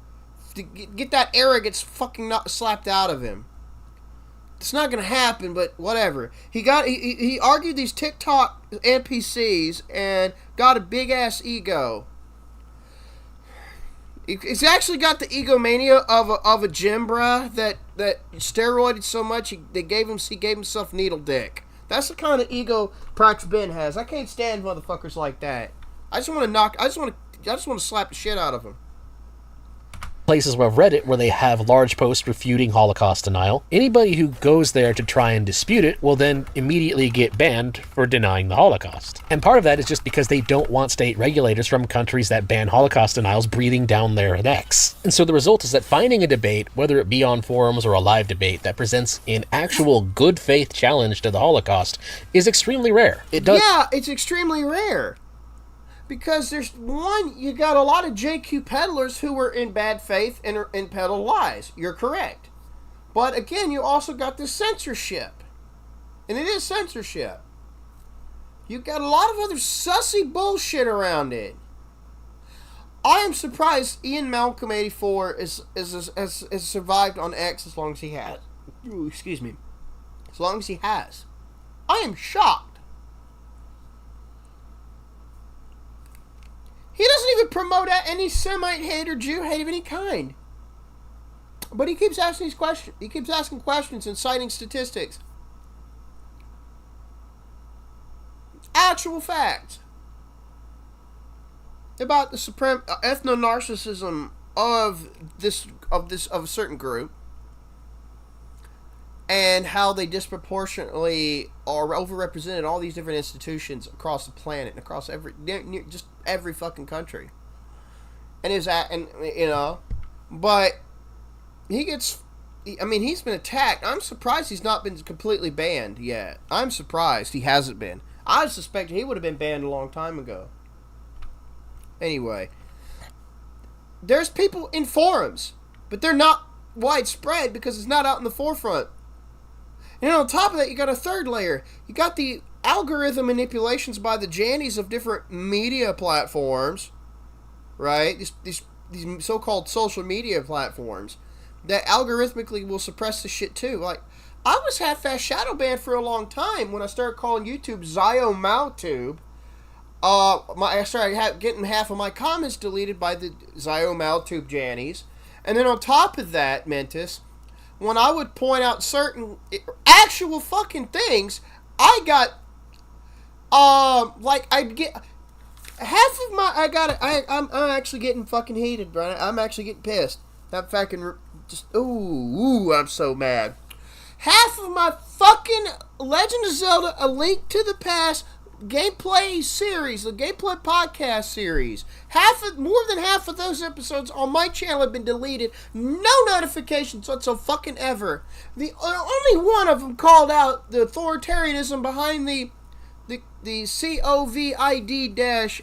to get that arrogance fucking slapped out of him. It's not going to happen, but whatever. He argued these TikTok NPCs and got a big-ass ego. He's actually got the egomania of a gym bruh that steroided so much he gave himself needle dick. That's the kind of ego Prax Ben has. I can't stand motherfuckers like that. I just want to slap the shit out of him. Places of Reddit where they have large posts refuting Holocaust denial, anybody who goes there to try and dispute it will then immediately get banned for denying the Holocaust. And part of that is just because they don't want state regulators from countries that ban Holocaust denials breathing down their necks. And so the result is that finding a debate, whether it be on forums or a live debate, that presents an actual good faith challenge to the Holocaust is extremely rare. Yeah, it's extremely rare. Because you got a lot of JQ peddlers who were in bad faith and peddle lies. You're correct. But again, you also got this censorship. And it is censorship. You got a lot of other sussy bullshit around it. I am surprised Ian Malcolm 84 has survived on X as long as he has. Ooh, excuse me. As long as he has. I am shocked. He doesn't even promote any Semite hate or Jew hate of any kind. But he keeps asking these questions. He keeps asking questions and citing statistics. Actual facts about the supreme ethno-narcissism of a certain group, and how they disproportionately are overrepresented in all these different institutions across the planet and across every fucking country. But he's been attacked. I'm surprised he's not been completely banned yet. I'm surprised he hasn't been. I suspect he would have been banned a long time ago. Anyway, there's people in forums, but they're not widespread because it's not out in the forefront. And on top of that, you got a third layer. You got the algorithm manipulations by the Jannies of different media platforms, right? These so-called social media platforms that algorithmically will suppress the shit too. Like, I was half-fast shadow banned for a long time when I started calling YouTube ZioMaoTube. I started getting half of my comments deleted by the ZioMaoTube Jannies. And then on top of that, Mentis, when I would point out certain actual fucking things, I got, I'd get half of my, I'm actually getting fucking heated, Brian. I'm actually getting pissed. I'm fucking I'm so mad. Half of my fucking Legend of Zelda: A Link to the Past gameplay series, the gameplay podcast series. More than half of those episodes on my channel have been deleted. No notifications whatsoever fucking ever. The only one of them called out the authoritarianism behind the COVID dash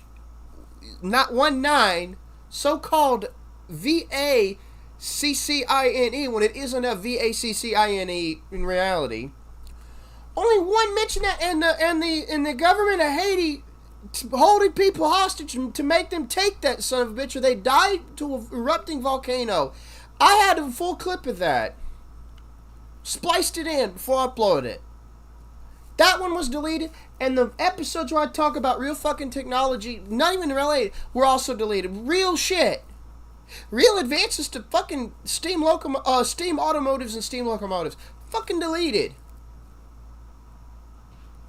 not 19 so-called VACCINE when it isn't a VACCINE in reality. Only one mention that, and the government of Haiti holding people hostage to make them take that son of a bitch, or they died to an erupting volcano. I had a full clip of that. Spliced it in before I uploaded it. That one was deleted, and the episodes where I talk about real fucking technology, not even related, were also deleted. Real shit. Real advances to fucking steam automotives and steam locomotives. Fucking deleted.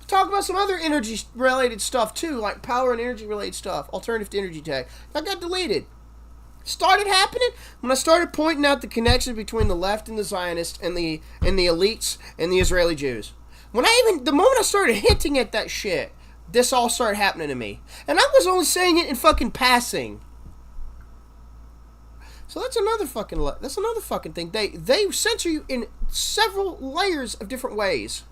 Talk about some other energy-related stuff, too, like power and energy-related stuff, alternative to energy tech. That got deleted. Started happening when I started pointing out the connection between the left and the Zionists and the elites and the Israeli Jews. The moment I started hinting at that shit, this all started happening to me. And I was only saying it in fucking passing. So that's another fucking thing. They censor you in several layers of different ways.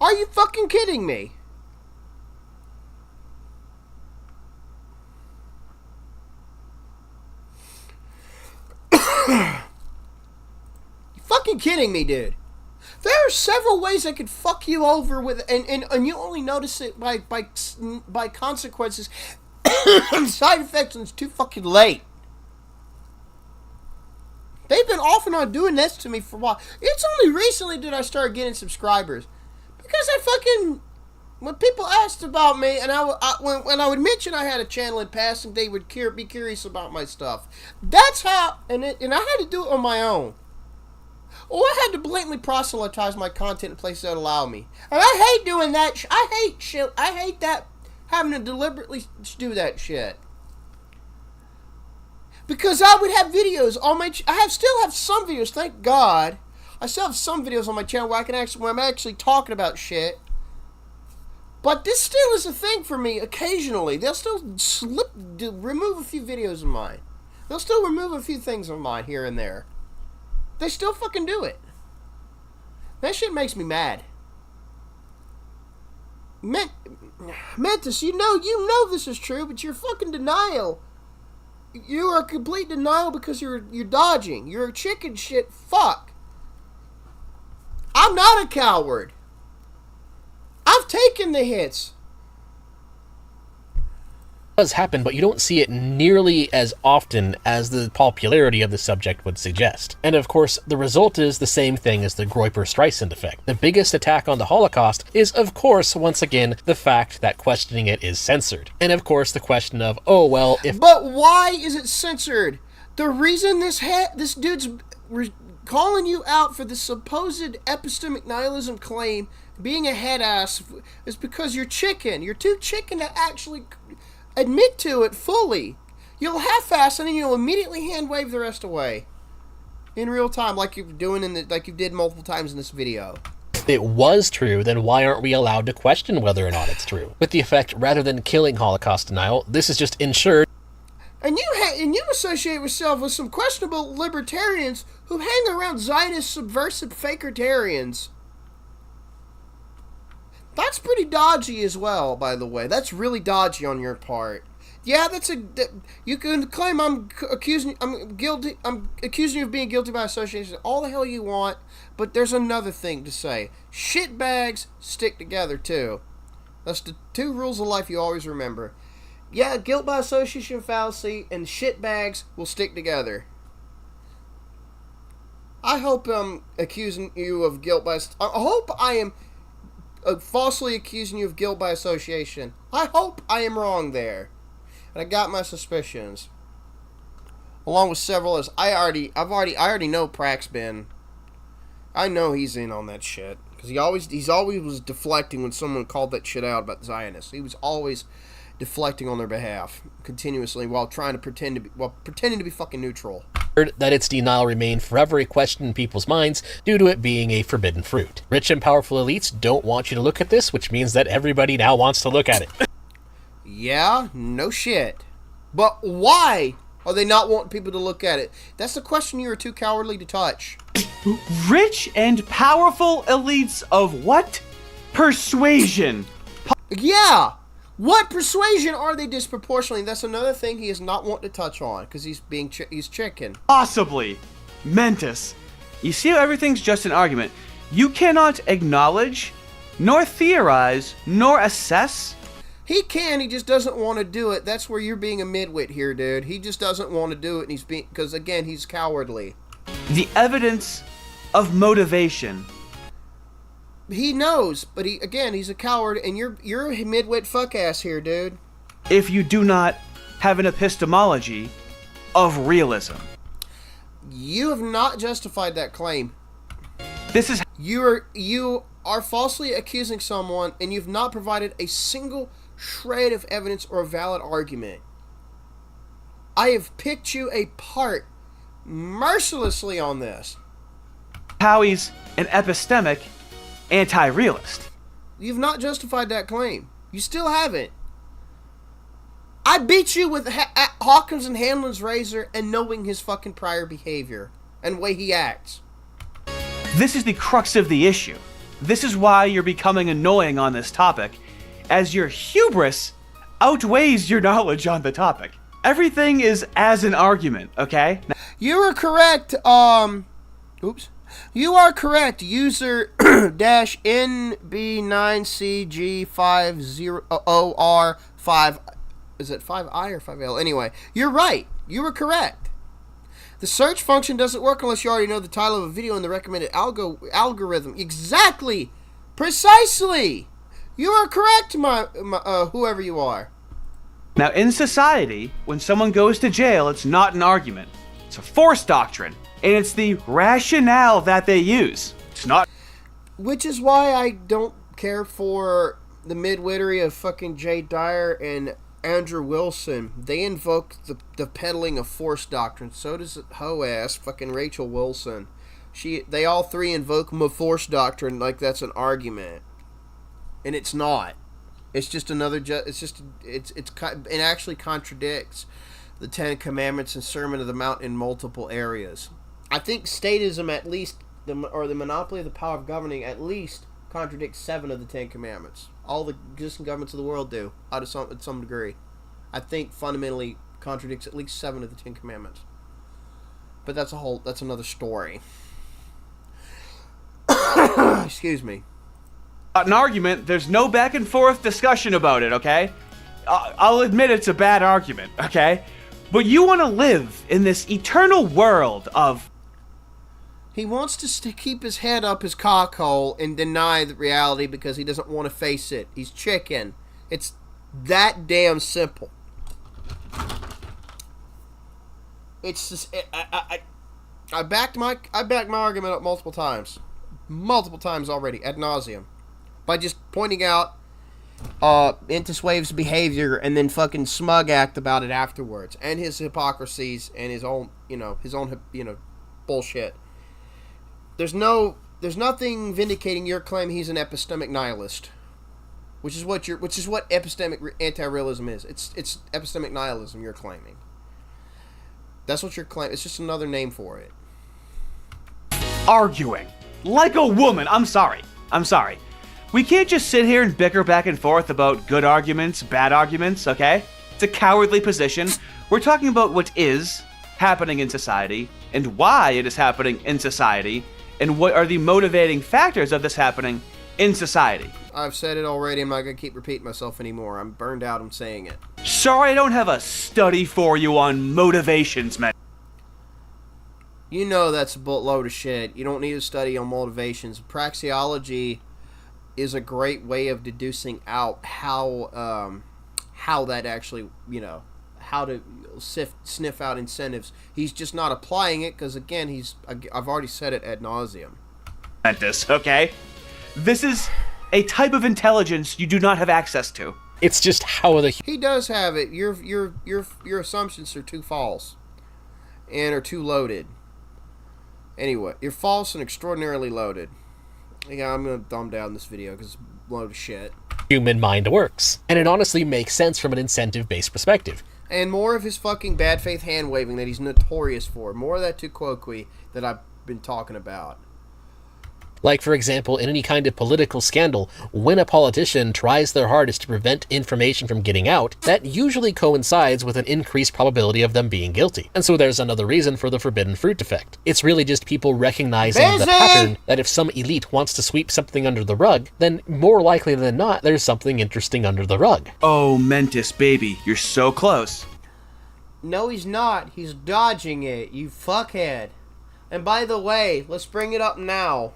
Are you fucking kidding me? You fucking kidding me, dude? There are several ways I could fuck you over with, and you only notice it by consequences and side effects, and it's too fucking late. They've been off and on doing this to me for a while. It's only recently did I start getting subscribers. Because when people asked about me, and when I would mention I had a channel in passing, they would be curious about my stuff. That's how, and I had to do it on my own. Or I had to blatantly proselytize my content in places that allow me. And I hate doing that. I hate shit. I hate that, having to deliberately do that shit. Because I would have videos on my. Still have some videos. Thank God. I still have some videos on my channel where I'm actually talking about shit. But this still is a thing for me occasionally. They'll still remove a few videos of mine. They'll still remove a few things of mine here and there. They still fucking do it. That shit makes me mad. Mentis, you know this is true, but you're fucking denial. You are complete denial because you're dodging. You're a chicken shit fuck. I'm not a coward. I've taken the hits. It does happen, but you don't see it nearly as often as the popularity of the subject would suggest. And of course, the result is the same thing as the Groyper-Streisand effect. The biggest attack on the Holocaust is, of course, once again, the fact that questioning it is censored. And of course, the question of, oh, well, if... But why is it censored? The reason this dude's calling you out for the supposed epistemic nihilism claim, being a head ass, is because you're chicken. You're too chicken to actually admit to it fully. You'll half-ass and then you'll immediately hand-wave the rest away in real time, like you're doing like you did multiple times in this video. If it was true, then why aren't we allowed to question whether or not it's true? With the effect, rather than killing Holocaust denial, this is just ensured. And you associate yourself with some questionable libertarians who hang around Zionist subversive fakertarians. That's pretty dodgy as well, by the way. That's really dodgy on your part. Yeah, you can claim I'm accusing you of being guilty by association, all the hell you want, but there's another thing to say. Shitbags stick together too. That's the two rules of life you always remember. Yeah, guilt by association fallacy and shitbags will stick together. I hope I'm accusing you of guilt by... I hope I am falsely accusing you of guilt by association. I hope I am wrong there. And I got my suspicions. Along with several others. I already know Prax been. I know he's in on that shit. Because he's always was deflecting when someone called that shit out about Zionists. He was always... deflecting on their behalf continuously while pretending to be fucking neutral. That its denial remained forever a question in people's minds due to it being a forbidden fruit. Rich and powerful elites don't want you to look at this, which means that everybody now wants to look at it. Yeah, no shit. But why are they not wanting people to look at it? That's the question you are too cowardly to touch. Rich and powerful elites of what? Persuasion. Yeah! What persuasion are they disproportionately? That's another thing he is not wanting to touch on, because he's chicken. Possibly. Mentis. You see how everything's just an argument. You cannot acknowledge, nor theorize, nor assess. He can, he just doesn't want to do it. That's where you're being a midwit here, dude. He just doesn't want to do it, and because again, he's cowardly. The evidence of motivation. He knows, but he's a coward, and you're a midwit fuck ass here, dude. If you do not have an epistemology of realism. You have not justified that claim. This is... You are falsely accusing someone, and you've not provided a single shred of evidence or a valid argument. I have picked you apart mercilessly on this. How he's an epistemic anti-realist. You've not justified that claim. You still haven't. I beat you with Hawkins and Hanlon's razor and knowing his fucking prior behavior and way he acts. This is the crux of the issue. This is why you're becoming annoying on this topic, as your hubris outweighs your knowledge on the topic. Everything is as an argument, okay? You are correct, oops. You are correct, user NB9CG50OR5. Is it 5I or 5L? Anyway, you're right. You were correct. The search function doesn't work unless you already know the title of a video and the recommended algorithm. Exactly! Precisely! You are correct, whoever you are. Now, in society, when someone goes to jail, it's not an argument. It's a force doctrine. And it's the rationale that they use. It's not... Which is why I don't care for the midwittery of fucking Jay Dyer and Andrew Wilson. They invoke the peddling of force doctrine. So does hoe-ass fucking Rachel Wilson. They all three invoke force doctrine like that's an argument. And it's not. It's just another... It actually contradicts the Ten Commandments and Sermon of the Mount in multiple areas. I think statism at least, or the monopoly of the power of governing at least contradicts 7 of the 10 Commandments. All the existing governments of the world do, to some degree. I think fundamentally contradicts at least 7 of the 10 Commandments. But that's another story. Excuse me. An argument, there's no back and forth discussion about it, okay? I'll admit it's a bad argument, okay? But you want to live in this eternal world of... He wants to keep his head up his cockhole and deny the reality because he doesn't want to face it. He's chicken. It's that damn simple. It's just... I backed my argument up multiple times already, ad nauseum, by just pointing out MentisWave's behavior and then fucking smug act about it afterwards, and his hypocrisies and his own bullshit. There's nothing vindicating your claim he's an epistemic nihilist, which is what epistemic anti-realism is. It's epistemic nihilism you're claiming. That's what you're claiming. It's just another name for it. Arguing like a woman. I'm sorry. We can't just sit here and bicker back and forth about good arguments, bad arguments, okay? It's a cowardly position. We're talking about what is happening in society and why it is happening in society and what are the motivating factors of this happening in society. I've said it already. I'm not going to keep repeating myself anymore. I'm burned out on saying it. Sorry I don't have a study for you on motivations, man. You know that's a boatload of shit. You don't need a study on motivations. Praxeology is a great way of deducing out how that actually, how to sniff out incentives. He's just not applying it because, again, I've already said it ad nauseum. Okay? This is a type of intelligence you do not have access to. It's just how the... He does have it. Your assumptions are too false. And are too loaded. Anyway, you're false and extraordinarily loaded. Yeah, I'm going to dumb down this video because it's a load of shit. Human mind works. And it honestly makes sense from an incentive-based perspective. And more of his fucking bad faith hand-waving that he's notorious for. More of that tu quoque that I've been talking about. Like, for example, in any kind of political scandal, when a politician tries their hardest to prevent information from getting out, that usually coincides with an increased probability of them being guilty. And so there's another reason for the forbidden fruit effect. It's really just people recognizing the pattern that if some elite wants to sweep something under the rug, then more likely than not, there's something interesting under the rug. Oh, Mentis, baby, you're so close. No, he's not. He's dodging it, you fuckhead. And by the way, let's bring it up now.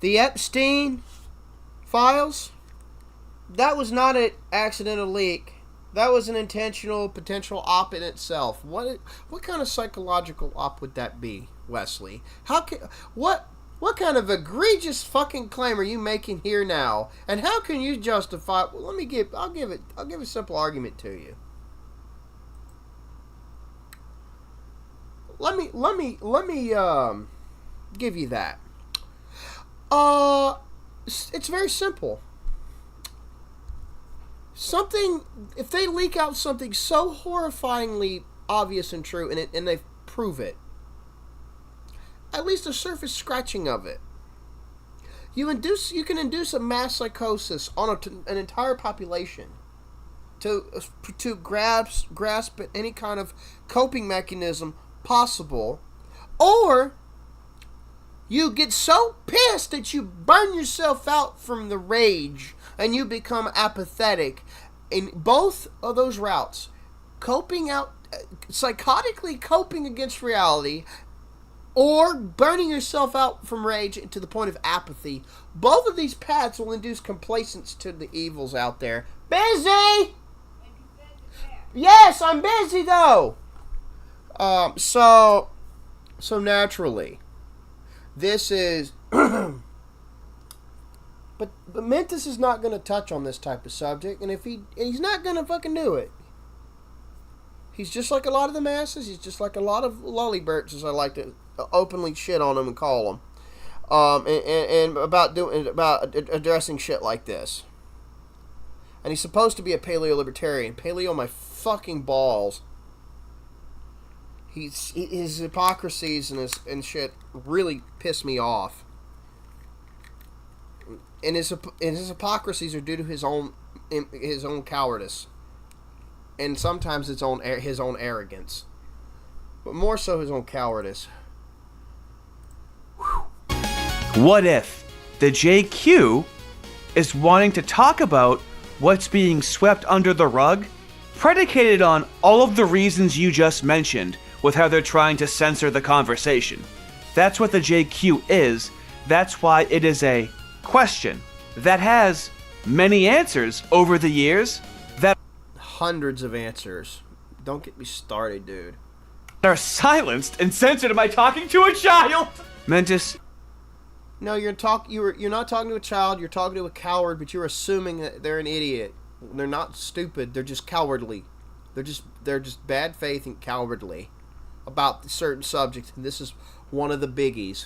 The Epstein files, that was not an accidental leak. That was an intentional potential op in itself. What kind of psychological op would that be, Wesley? What kind of egregious fucking claim are you making here now? And how can you justify? Well, I'll give a simple argument to you. Let me give you that. It's very simple. If they leak out something so horrifyingly obvious and true, and they prove it, at least a surface scratching of it, you can induce a mass psychosis on an entire population to grasp at any kind of coping mechanism possible, or you get so pissed that you burn yourself out from the rage and you become apathetic. In both of those routes, psychotically coping against reality, or burning yourself out from rage to the point of apathy, both of these paths will induce complacence to the evils out there. Busy! Yes, I'm busy though! So naturally, this is... but Mentis is not going to touch on this type of subject, and he's not going to fucking do it. He's just like a lot of the masses. He's just like a lot of lollyberts, as I like to openly shit on them and call them. And about addressing shit like this. And he's supposed to be a paleo-libertarian. Paleo my fucking balls. His hypocrisies and shit really piss me off. And his hypocrisies are due to his own cowardice, and sometimes his own arrogance, but more so his own cowardice. What if the JQ is wanting to talk about what's being swept under the rug, predicated on all of the reasons you just mentioned, with how they're trying to censor the conversation? That's what the JQ is. That's why it is a question that has many answers over the years, that hundreds of answers. Don't get me started, dude. Are silenced and censored. Am I talking to a child? Mentis. No, you're not talking to a child. You're talking to a coward, but you're assuming that they're an idiot. They're not stupid. They're just cowardly. They're just bad faith and cowardly about certain subjects, and this is one of the biggies.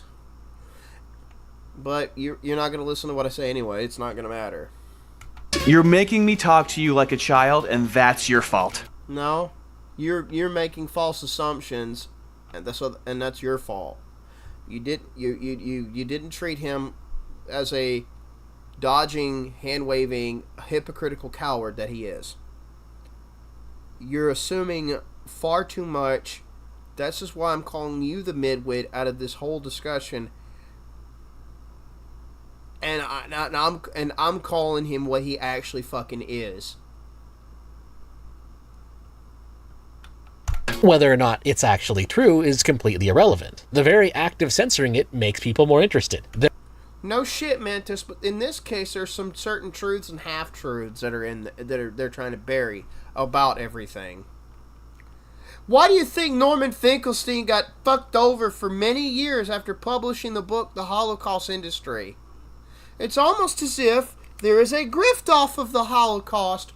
But you're not going to listen to what I say anyway. It's not going to matter. You're making me talk to you like a child, and that's your fault. No, you're making false assumptions, and that's your fault. You didn't treat him as a dodging, hand-waving, hypocritical coward that he is. You're assuming far too much. That's just why I'm calling you the midwit out of this whole discussion. And I'm calling him what he actually fucking is. Whether or not it's actually true is completely irrelevant. The very act of censoring it makes people more interested. No shit, Mentis, but in this case, there's some certain truths and half-truths that they're trying to bury about everything. Why do you think Norman Finkelstein got fucked over for many years after publishing the book The Holocaust Industry? It's almost as if there is a grift off of the Holocaust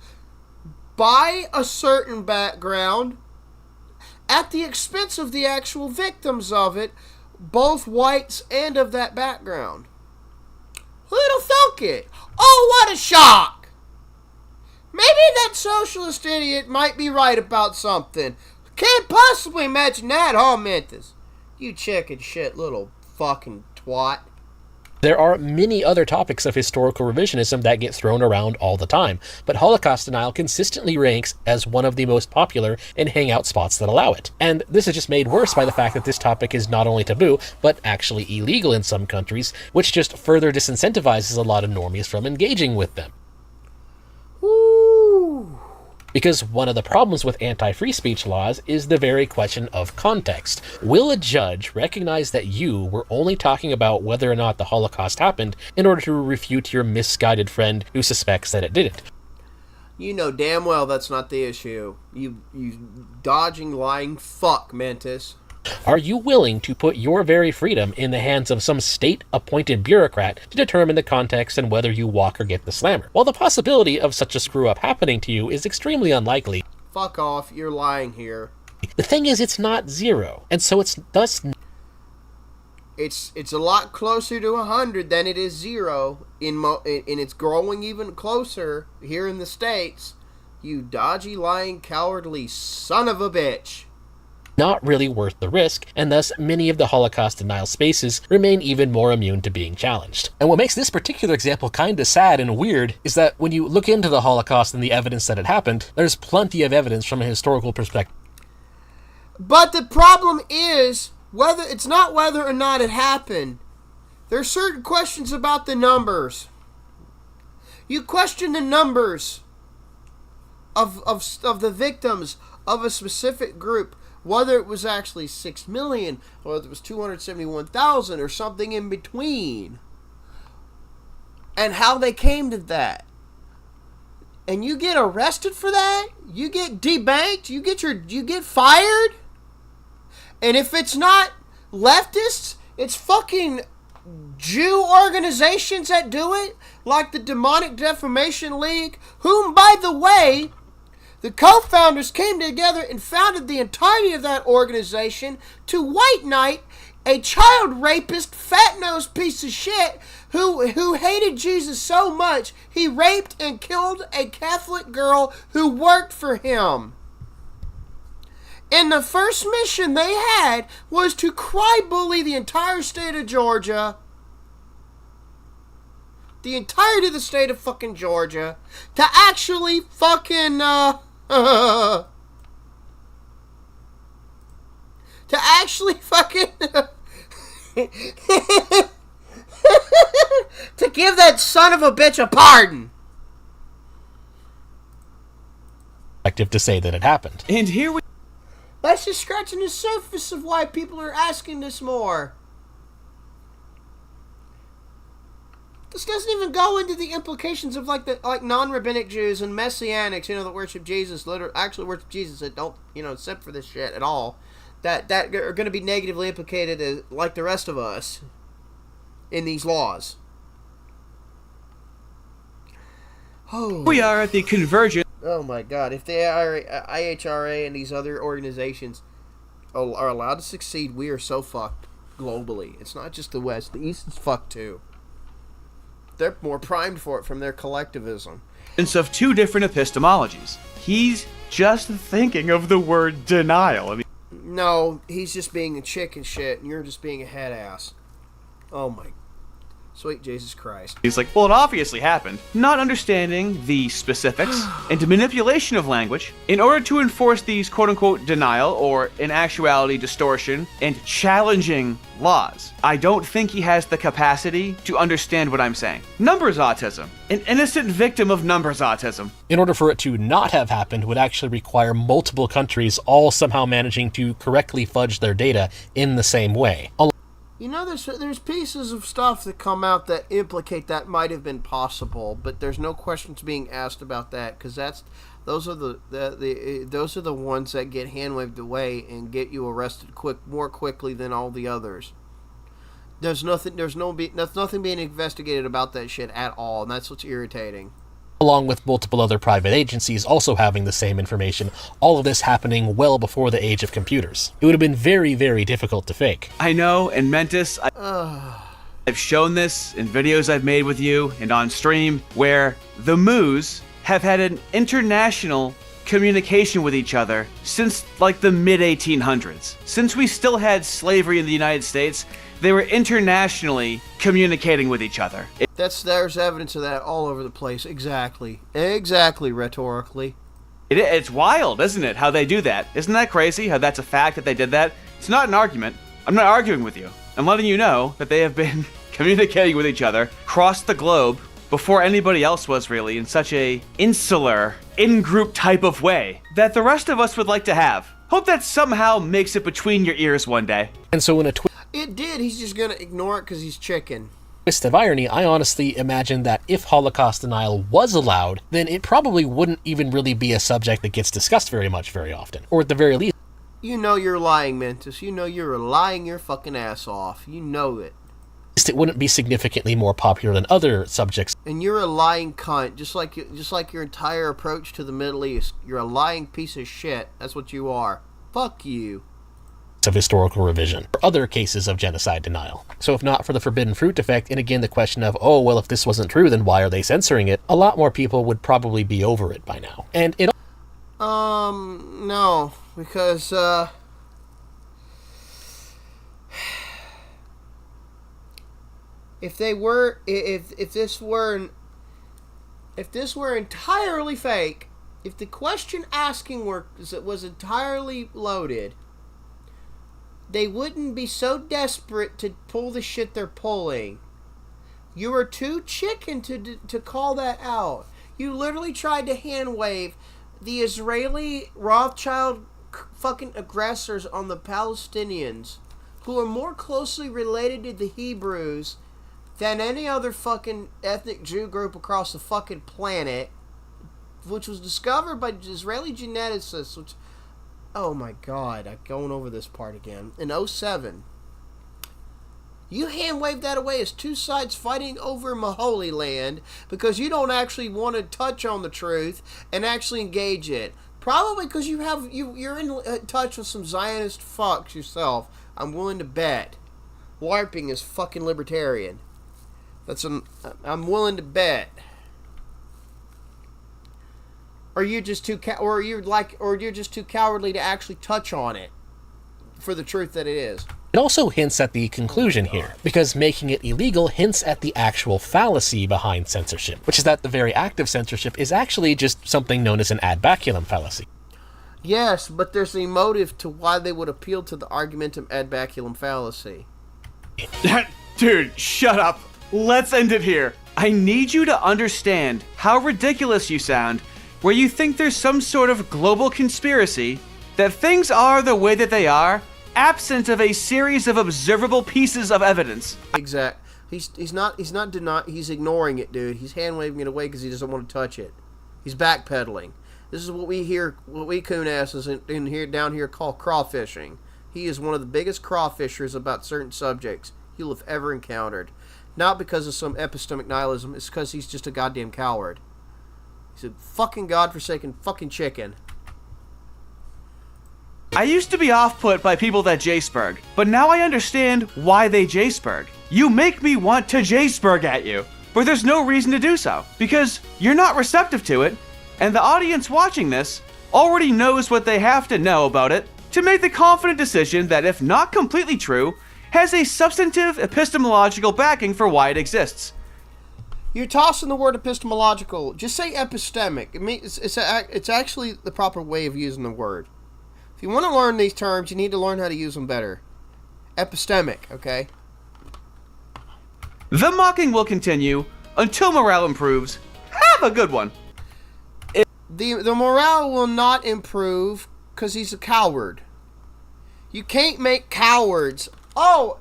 by a certain background at the expense of the actual victims of it, both whites and of that background. Who'd have thunk it? Oh, what a shock! Maybe that socialist idiot might be right about something. Can't possibly imagine that, huh, Mentis? You chicken shit little fucking twat. There are many other topics of historical revisionism that get thrown around all the time, but Holocaust denial consistently ranks as one of the most popular and hangout spots that allow it. And this is just made worse by the fact that this topic is not only taboo, but actually illegal in some countries, which just further disincentivizes a lot of normies from engaging with them. Woo! Because one of the problems with anti-free speech laws is the very question of context. Will a judge recognize that you were only talking about whether or not the Holocaust happened in order to refute your misguided friend who suspects that it didn't? You know damn well that's not the issue. You dodging, lying fuck, Mentis. Are you willing to put your very freedom in the hands of some state-appointed bureaucrat to determine the context and whether you walk or get the slammer? While the possibility of such a screw-up happening to you is extremely unlikely, Fuck off, you're lying here. the thing is it's not zero, and so it's thus... It's a lot closer to 100 than it is 0, and it's growing even closer here in the States. You dodgy, lying, cowardly son of a bitch. not really worth the risk, and thus many of the Holocaust denial spaces remain even more immune to being challenged. And what makes this particular example kinda sad and weird is that when you look into the Holocaust and the evidence that it happened, there's plenty of evidence from a historical perspective. But the problem is, it's not whether or not it happened. There are certain questions about the numbers. You question the numbers of the victims of a specific group, whether it was actually 6 million, or whether it was 271,000, or something in between, and how they came to that. And you get arrested for that? You get debanked? You get fired? And if it's not leftists, it's fucking Jew organizations that do it, like the Demonic Defamation League, whom, by the way, the co-founders came together and founded the entirety of that organization to white knight a child rapist, fat-nosed piece of shit who hated Jesus so much he raped and killed a Catholic girl who worked for him. And the first mission they had was to cry bully the entire state of Georgia. The entirety of the state of fucking Georgia. To actually fucking, to actually fucking, to give that son of a bitch a pardon. To say that it happened. And here we... That's just scratching the surface of why people are asking this more. This doesn't even go into the implications of like non-rabbinic Jews and messianics, that worship Jesus, actually worship Jesus, that don't, accept for this shit at all. That are going to be negatively implicated as, like the rest of us in these laws. Oh. We are at the convergence. Oh my God! If the IHRA and these other organizations are allowed to succeed, we are so fucked globally. It's not just the West; the East is fucked too. They're more primed for it from their collectivism. Of two different epistemologies. He's just thinking of the word denial. I mean, no, he's just being a chicken shit, and you're just being a head ass. Oh my. Sweet Jesus Christ. He's like, well, it obviously happened. Not understanding the specifics and manipulation of language in order to enforce these quote-unquote denial, or in actuality distortion, and challenging laws. I don't think he has the capacity to understand what I'm saying. Numbers autism. An innocent victim of numbers autism. In order for it to not have happened would actually require multiple countries all somehow managing to correctly fudge their data in the same way. There's pieces of stuff that come out that implicate that might have been possible, but there's no questions being asked about that, because those are the ones that get hand waved away and get you arrested more quickly than all the others. There's nothing being investigated about that shit at all, and that's what's irritating. Along with multiple other private agencies also having the same information, all of this happening well before the age of computers. It would have been very, very difficult to fake. I know, and Mentis, I've shown this in videos I've made with you and on stream, where the Moos have had an international communication with each other since like the mid-1800s. Since we still had slavery in the United States, they were internationally communicating with each other. There's evidence of that all over the place. Exactly, rhetorically. It's wild, isn't it, how they do that? Isn't that crazy, how that's a fact that they did that? It's not an argument. I'm not arguing with you. I'm letting you know that they have been communicating with each other across the globe before anybody else was, really, in such a insular, in-group type of way that the rest of us would like to have. Hope that somehow makes it between your ears one day. And so in a It did. He's just going to ignore it because he's chicken. twist of irony, I honestly imagine that if Holocaust denial was allowed, then it probably wouldn't even really be a subject that gets discussed very much very often. Or at the very least, You know you're lying, Mentis. You know you're lying your fucking ass off. You know it. it wouldn't be significantly more popular than other subjects. And you're a lying cunt, just like your entire approach to the Middle East. You're a lying piece of shit. That's what you are. Fuck you. Of historical revision, or other cases of genocide denial. So if not for the forbidden fruit defect, and again the question of, oh, well, if this wasn't true, then why are they censoring it? A lot more people would probably be over it by now. And it... No, because, if this were entirely fake, if the question asking was entirely loaded, they wouldn't be so desperate to pull the shit they're pulling. You were too chicken to call that out. You literally tried to hand wave the Israeli Rothschild fucking aggressors on the Palestinians, who are more closely related to the Hebrews than any other fucking ethnic Jew group across the fucking planet, which was discovered by Israeli geneticists, which... Oh my god, I'm going over this part again. In 2007, you hand-waved that away as two sides fighting over Holy Land because you don't actually want to touch on the truth and actually engage it. Probably because you're in touch with some Zionist fucks yourself. I'm willing to bet. LARPing is fucking libertarian. I'm willing to bet. Or you're just too cowardly to actually touch on it for the truth that it is. It also hints at the conclusion here, because making it illegal hints at the actual fallacy behind censorship, which is that the very act of censorship is actually just something known as an ad baculum fallacy. Yes, but there's a motive to why they would appeal to the argumentum ad baculum fallacy. Dude, shut up. Let's end it here. I need you to understand how ridiculous you sound where you think there's some sort of global conspiracy that things are the way that they are, absent of a series of observable pieces of evidence. Exact. He's not denying. He's ignoring it, dude. He's hand waving it away because he doesn't want to touch it. He's backpedaling. This is what we coon asses down here call crawfishing. He is one of the biggest crawfishers about certain subjects you'll have ever encountered. Not because of some epistemic nihilism. It's because he's just a goddamn coward. He's a fucking godforsaken fucking chicken. I used to be off-put by people that Jaceberg, but now I understand why they Jaceberg. You make me want to Jaceberg at you, but there's no reason to do so, because you're not receptive to it, and the audience watching this already knows what they have to know about it to make the confident decision that, if not completely true, has a substantive epistemological backing for why it exists. You're tossing the word epistemological. Just say epistemic. I mean, it's actually the proper way of using the word. If you want to learn these terms, you need to learn how to use them better. Epistemic, okay? The mocking will continue until morale improves. Have a good one. The morale will not improve because he's a coward. You can't make cowards. Oh,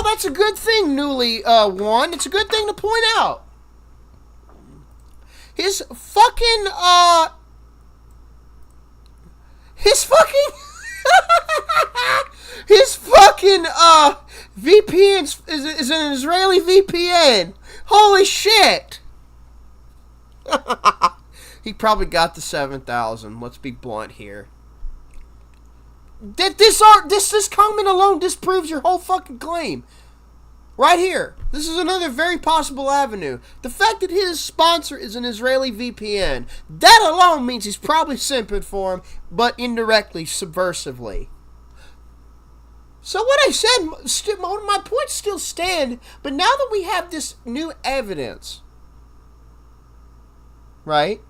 that's a good thing, newly won. It's a good thing to point out. His fucking VPN is an Israeli VPN. Holy shit! He probably got the 7,000. Let's be blunt here. This comment alone disproves your whole fucking claim. Right here. This is another very possible avenue. The fact that his sponsor is an Israeli VPN, that alone means he's probably simping for him, but indirectly, subversively. So what I said, my points still stand, but now that we have this new evidence, right?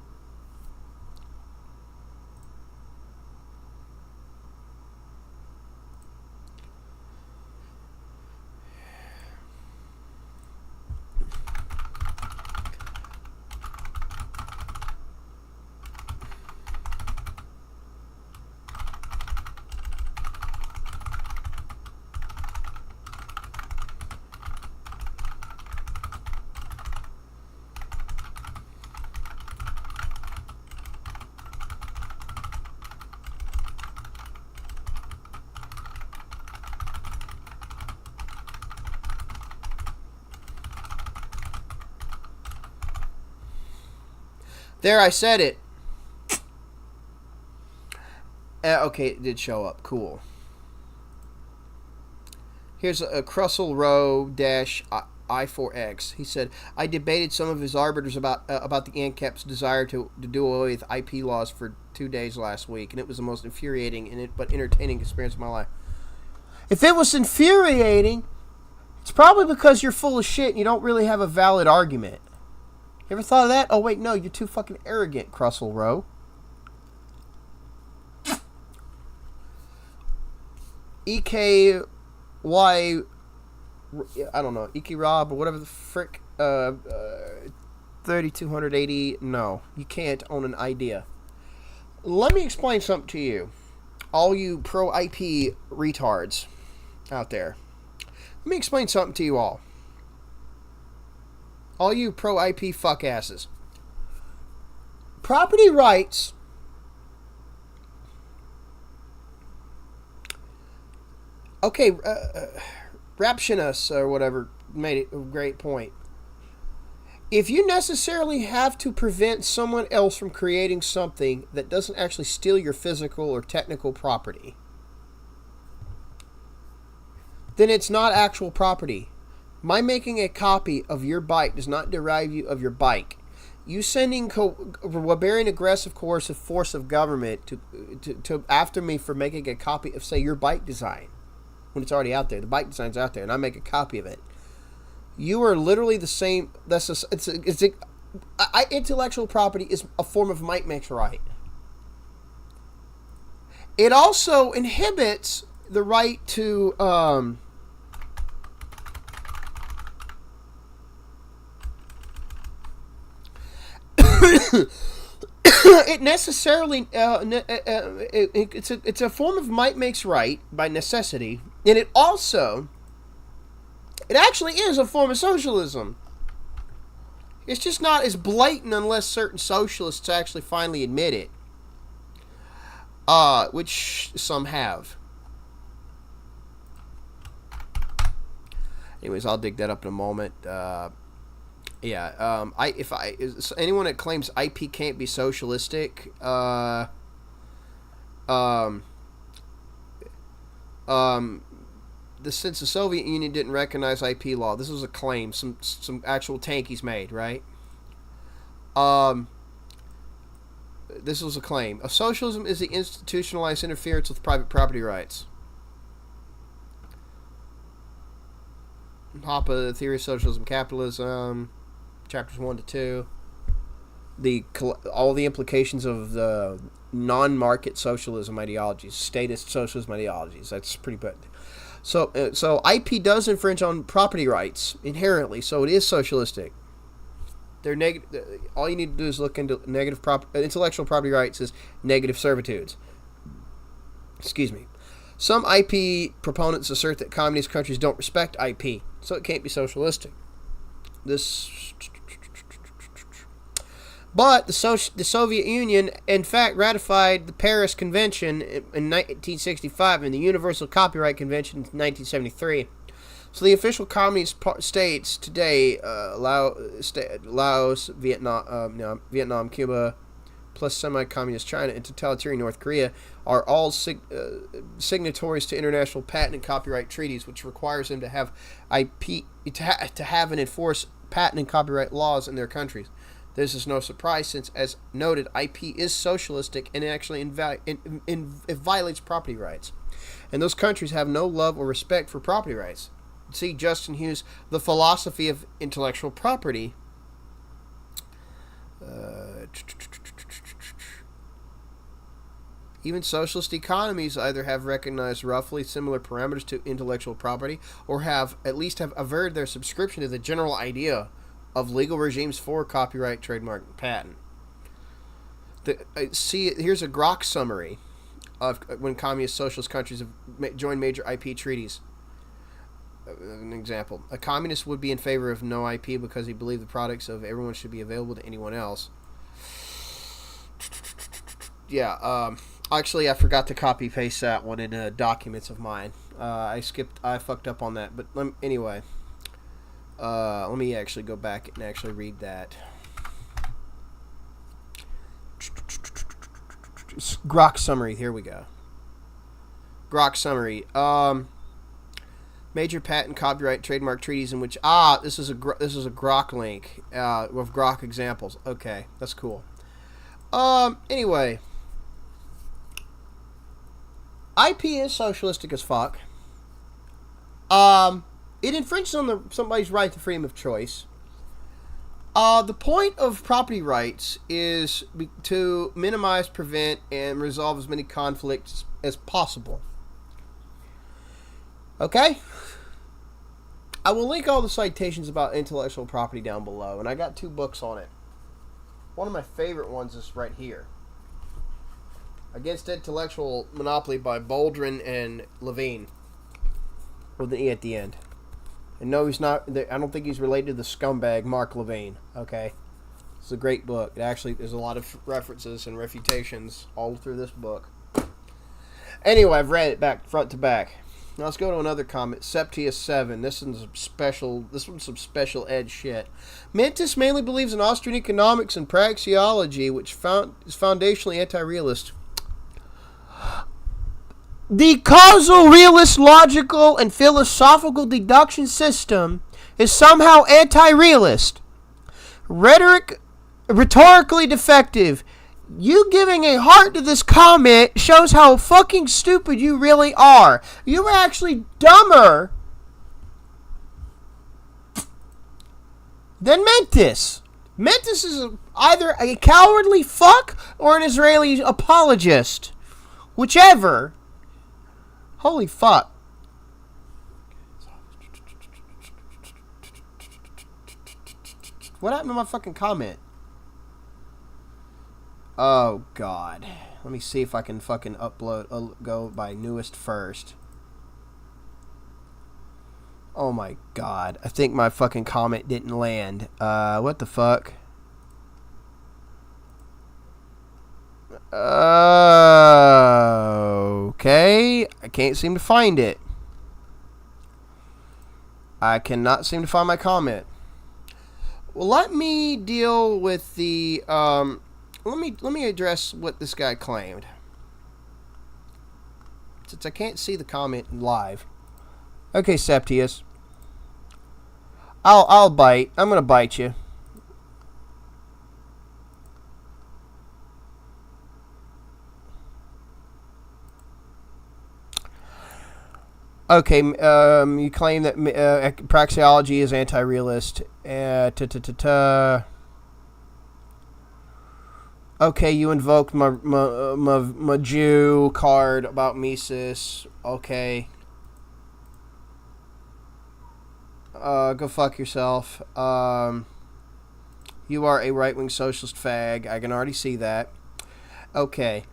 There, I said it. Okay, it did show up. Cool. Here's a Crussell Row I4X. He said, I debated some of his arbiters about the ANCAP's desire to do away with IP laws for 2 days last week, and it was the most infuriating but entertaining experience of my life. If it was infuriating, it's probably because you're full of shit and you don't really have a valid argument. You ever thought of that? Oh, wait, no, you're too fucking arrogant, Crussell Row. EKY, I don't know, EK Rob or whatever the frick, 3280, no, you can't own an idea. Let me explain something to you, all you pro-IP retards out there. Let me explain something to you all. All you pro-IP fuck asses. Property rights okay, Raptionus or whatever made it a great point. If you necessarily have to prevent someone else from creating something that doesn't actually steal your physical or technical property, then it's not actual property. My making a copy of your bike does not deprive you of your bike. You sending barbarian, aggressive, coercive force of government to after me for making a copy of, say, your bike design, when it's already out there. The bike design's out there, and I make a copy of it. You are literally the same. Intellectual property is a form of might makes right. It also inhibits the right to it necessarily it's a form of might makes right by necessity, and it actually is a form of socialism. It's just not as blatant unless certain socialists actually finally admit it, which some have. Anyways, I'll dig that up in a moment. Anyone that claims IP can't be socialistic, since the Soviet Union didn't recognize IP law, this was a claim some actual tankies made, right? This was a claim. Socialism is the institutionalized interference with private property rights. Hoppe, Theory of Socialism, Capitalism, chapters 1 to 2. All the implications of the non-market socialism ideologies, statist socialism ideologies. That's pretty good. So IP does infringe on property rights inherently, so it is socialistic. They're all you need to do is look into intellectual property rights as negative servitudes. Excuse me. Some IP proponents assert that communist countries don't respect IP, so it can't be socialistic. But the Soviet Union, in fact, ratified the Paris Convention in 1965 and the Universal Copyright Convention in 1973. So the official communist states today, Laos, Vietnam, Cuba, plus semi-communist China and totalitarian North Korea, are all signatories to international patent and copyright treaties, which requires them to have to have and enforce patent and copyright laws in their countries. This is no surprise since, as noted, IP is socialistic and actually it violates property rights. And those countries have no love or respect for property rights. See Justin Hughes' The Philosophy of Intellectual Property. Even socialist economies either have recognized roughly similar parameters to intellectual property or have averted their subscription to the general idea of legal regimes for copyright, trademark, and patent. Here's a Grok summary of when communist socialist countries have joined major IP treaties. An example. A communist would be in favor of no IP because he believed the products of everyone should be available to anyone else. Yeah, actually I forgot to copy paste that one in documents of mine. I fucked up on that, but anyway. Let me actually go back and actually read that. Grok summary, here we go. Grok summary. Major patent, copyright, trademark treaties in which this is a Grok link with Grok examples. Okay, that's cool. Anyway, IP is socialistic as fuck. It infringes on somebody's right to freedom of choice. The point of property rights is to minimize, prevent, and resolve as many conflicts as possible. Okay? I will link all the citations about intellectual property down below, and I got 2 books on it. One of my favorite ones is right here. Against Intellectual Monopoly by Baldwin and Levine. With the E at the end. And no, he's not. I don't think he's related to the scumbag Mark Levine. Okay? It's a great book. There's a lot of references and refutations all through this book. Anyway, I've read it front to back. Now let's go to another comment. Septius 7. This one's some special ed shit. Mentis mainly believes in Austrian economics and praxeology, which is foundationally anti-realist. The causal, realist, logical, and philosophical deduction system is somehow anti-realist. Rhetorically defective. You giving a heart to this comment shows how fucking stupid you really are. You're actually dumber than Mentis. Mentis is either a cowardly fuck or an Israeli apologist. Whichever. Holy fuck. What happened to my fucking comment? Oh, God. Let me see if I can fucking upload, go by newest first. Oh, my God. I think my fucking comment didn't land. What the fuck? Okay. I can't seem to find it. I cannot seem to find my comment. Well, let me deal with the, let me address what this guy claimed. Since I can't see the comment live. Okay, Septius. I'll bite. I'm gonna bite you. Okay, you claim that praxeology is anti-realist. Okay, you invoked my Jew card about Mises. Okay. Go fuck yourself. You are a right-wing socialist fag. I can already see that. Okay.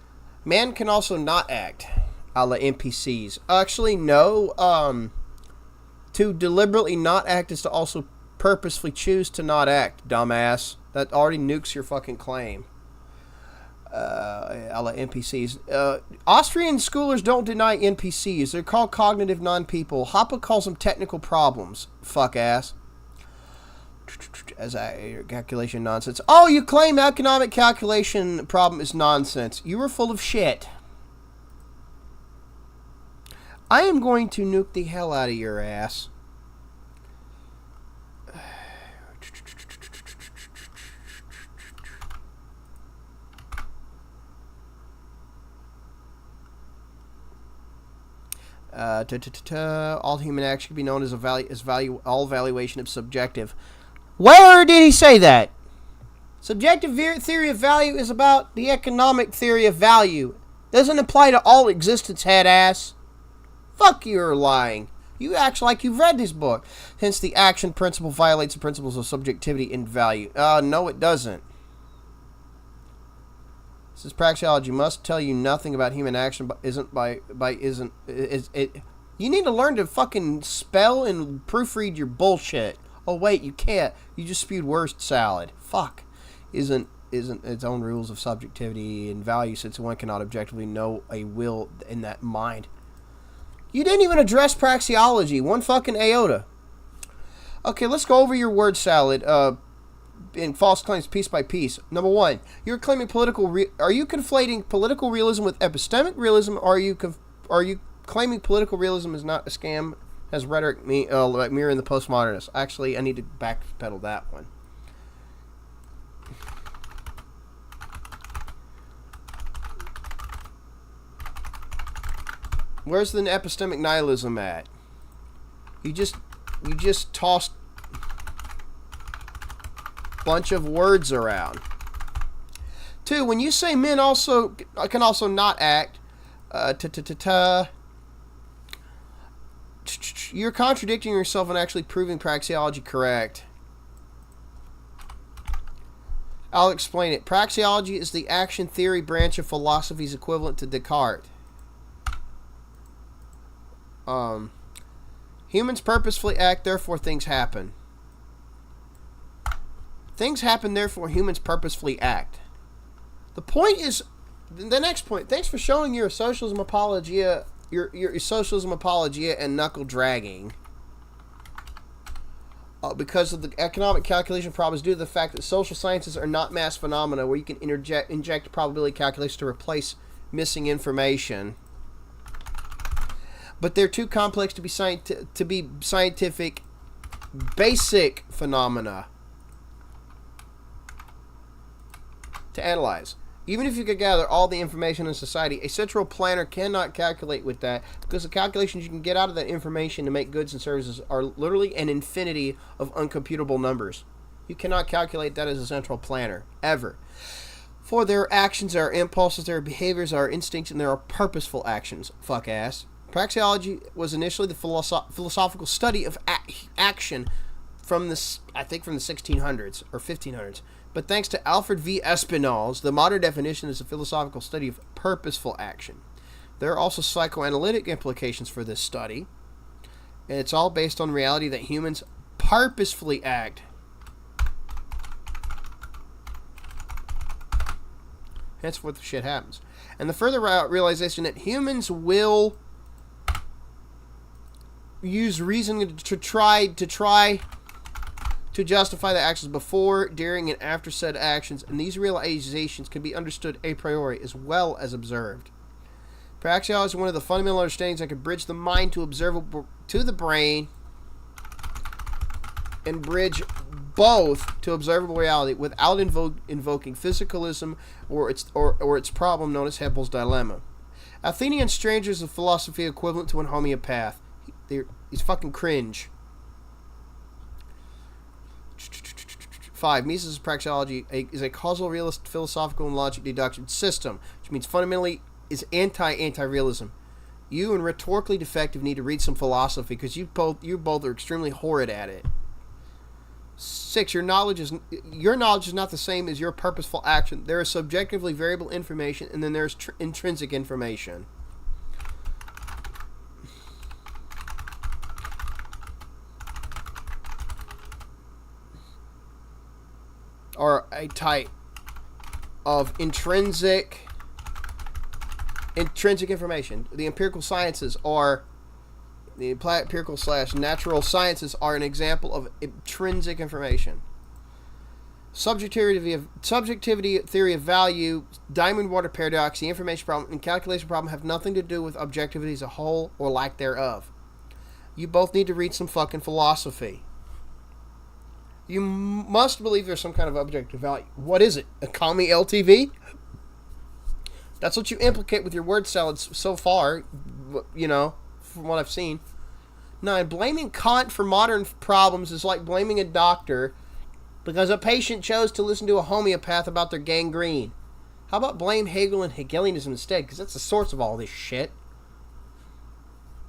Man can also not act. A la NPCs. Actually, no. To deliberately not act is to also purposefully choose to not act, dumbass. That already nukes your fucking claim. a la NPCs. Austrian schoolers don't deny NPCs. They're called cognitive non-people. Hoppe calls them technical problems. Fuck ass. As calculation nonsense. Oh, you claim economic calculation problem is nonsense. You are full of shit. I am going to nuke the hell out of your ass. All human action can be known as value. All valuation is subjective. Where did he say that? Subjective theory of value is about the economic theory of value. Doesn't apply to all existence, head ass. Fuck, you're lying. You act like you've read this book. Hence, the action principle violates the principles of subjectivity and value. No, it doesn't. This is praxeology. Must tell you nothing about human action, but is it? You need to learn to fucking spell and proofread your bullshit. Oh wait, you can't. You just spewed worst salad. Fuck. Isn't its own rules of subjectivity and value, since one cannot objectively know a will in that mind. You didn't even address praxeology. One fucking iota. Okay, let's go over your word salad. In false claims, piece by piece. Number one, you're claiming are you conflating political realism with epistemic realism? Or are you claiming political realism is not a scam? Has rhetoric like mirroring the postmodernists? Actually, I need to backpedal that one. Where's the epistemic nihilism at? You just tossed a bunch of words around. Two, when you say men can also not act, you're contradicting yourself and actually proving praxeology correct. I'll explain it. Praxeology is the action theory branch of philosophy's equivalent to Descartes. Humans purposefully act, therefore things happen. Things happen, therefore humans purposefully act. The point is, the next point. Thanks for showing your socialism apologia, your socialism apologia and knuckle dragging. Because of the economic calculation problems due to the fact that social sciences are not mass phenomena where you can inject probability calculation to replace missing information. But they're too complex to be scientific basic phenomena to analyze. Even if you could gather all the information in society, a central planner cannot calculate with that, because the calculations you can get out of that information to make goods and services are literally an infinity of uncomputable numbers. You cannot calculate that as a central planner, ever. For their actions, there are impulses, there are behaviors, there are instincts, and there are purposeful actions, fuck ass. Praxeology was initially the philosophical study of action from the 1600s or 1500s. But thanks to Alfred V. Espinoz, the modern definition is a philosophical study of purposeful action. There are also psychoanalytic implications for this study. And it's all based on the reality that humans purposefully act. Henceforth, shit happens. And the further realization that humans will use reason to try to justify the actions before, during, and after said actions, and these realizations can be understood a priori as well as observed. Praxeology is one of the fundamental understandings that can bridge the mind to the brain and bridge both to observable reality without invoking physicalism or its problem known as Hempel's dilemma. Athenian strangers of philosophy equivalent to an homeopath. He's fucking cringe. 5. Mises' praxeology is a causal realist philosophical and logic deduction system, which means fundamentally is anti-realism. You and Rhetorically Defective need to read some philosophy because you both are extremely horrid at it. 6. Your knowledge is not the same as your purposeful action. There is subjectively variable information, and then there's intrinsic information. Or a tight of intrinsic information. The empirical sciences are the empirical / natural sciences are an example of intrinsic information. Subjectivity theory of value, diamond water paradox, the information problem, and calculation problem have nothing to do with objectivity as a whole or lack thereof. You both need to read some fucking philosophy. You must believe there's some kind of objective value. What is it? A commie LTV? That's what you implicate with your word salads so far, you know, from what I've seen. No, and blaming Kant for modern problems is like blaming a doctor because a patient chose to listen to a homeopath about their gangrene. How about blame Hegel and Hegelianism instead? Because that's the source of all this shit.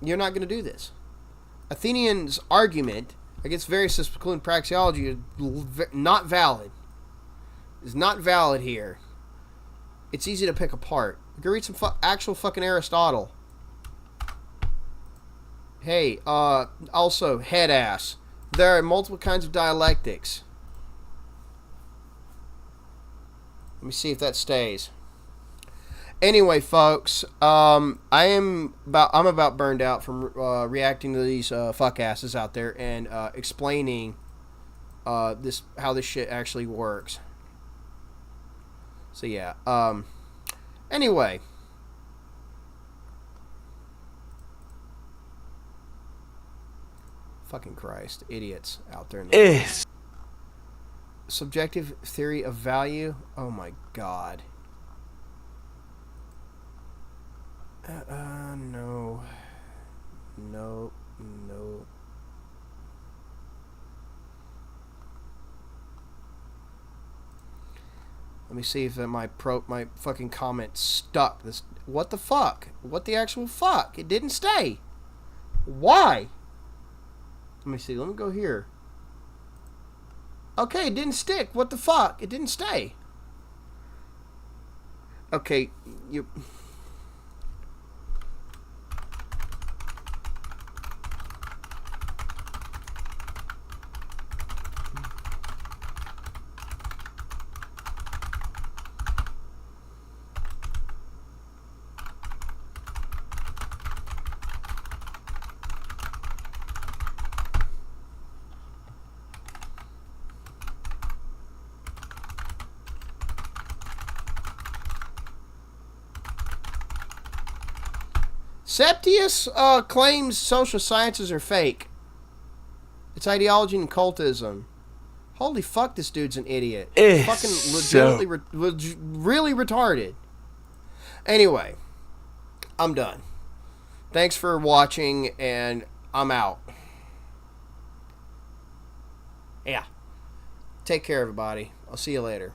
You're not going to do this. Athenian's argument against various including praxeology is not valid. Is not valid here. It's easy to pick apart. You can read some actual fucking Aristotle. Hey, also, head ass. There are multiple kinds of dialectics. Let me see if that stays. Anyway, folks, I'm about burned out from reacting to these fuck asses out there and explaining how this shit actually works. So yeah. Anyway. Fucking Christ, idiots out there. Subjective theory of value. Oh my God. No. No. Let me see if my fucking comment stuck. What the fuck? What the actual fuck? It didn't stay. Why? Let me see. Let me go here. Okay, it didn't stick. What the fuck? It didn't stay. Okay, you... Septius claims social sciences are fake. It's ideology and cultism. Holy fuck, this dude's an idiot. Fucking legitimately, really retarded. Anyway, I'm done. Thanks for watching, and I'm out. Yeah. Take care, everybody. I'll see you later.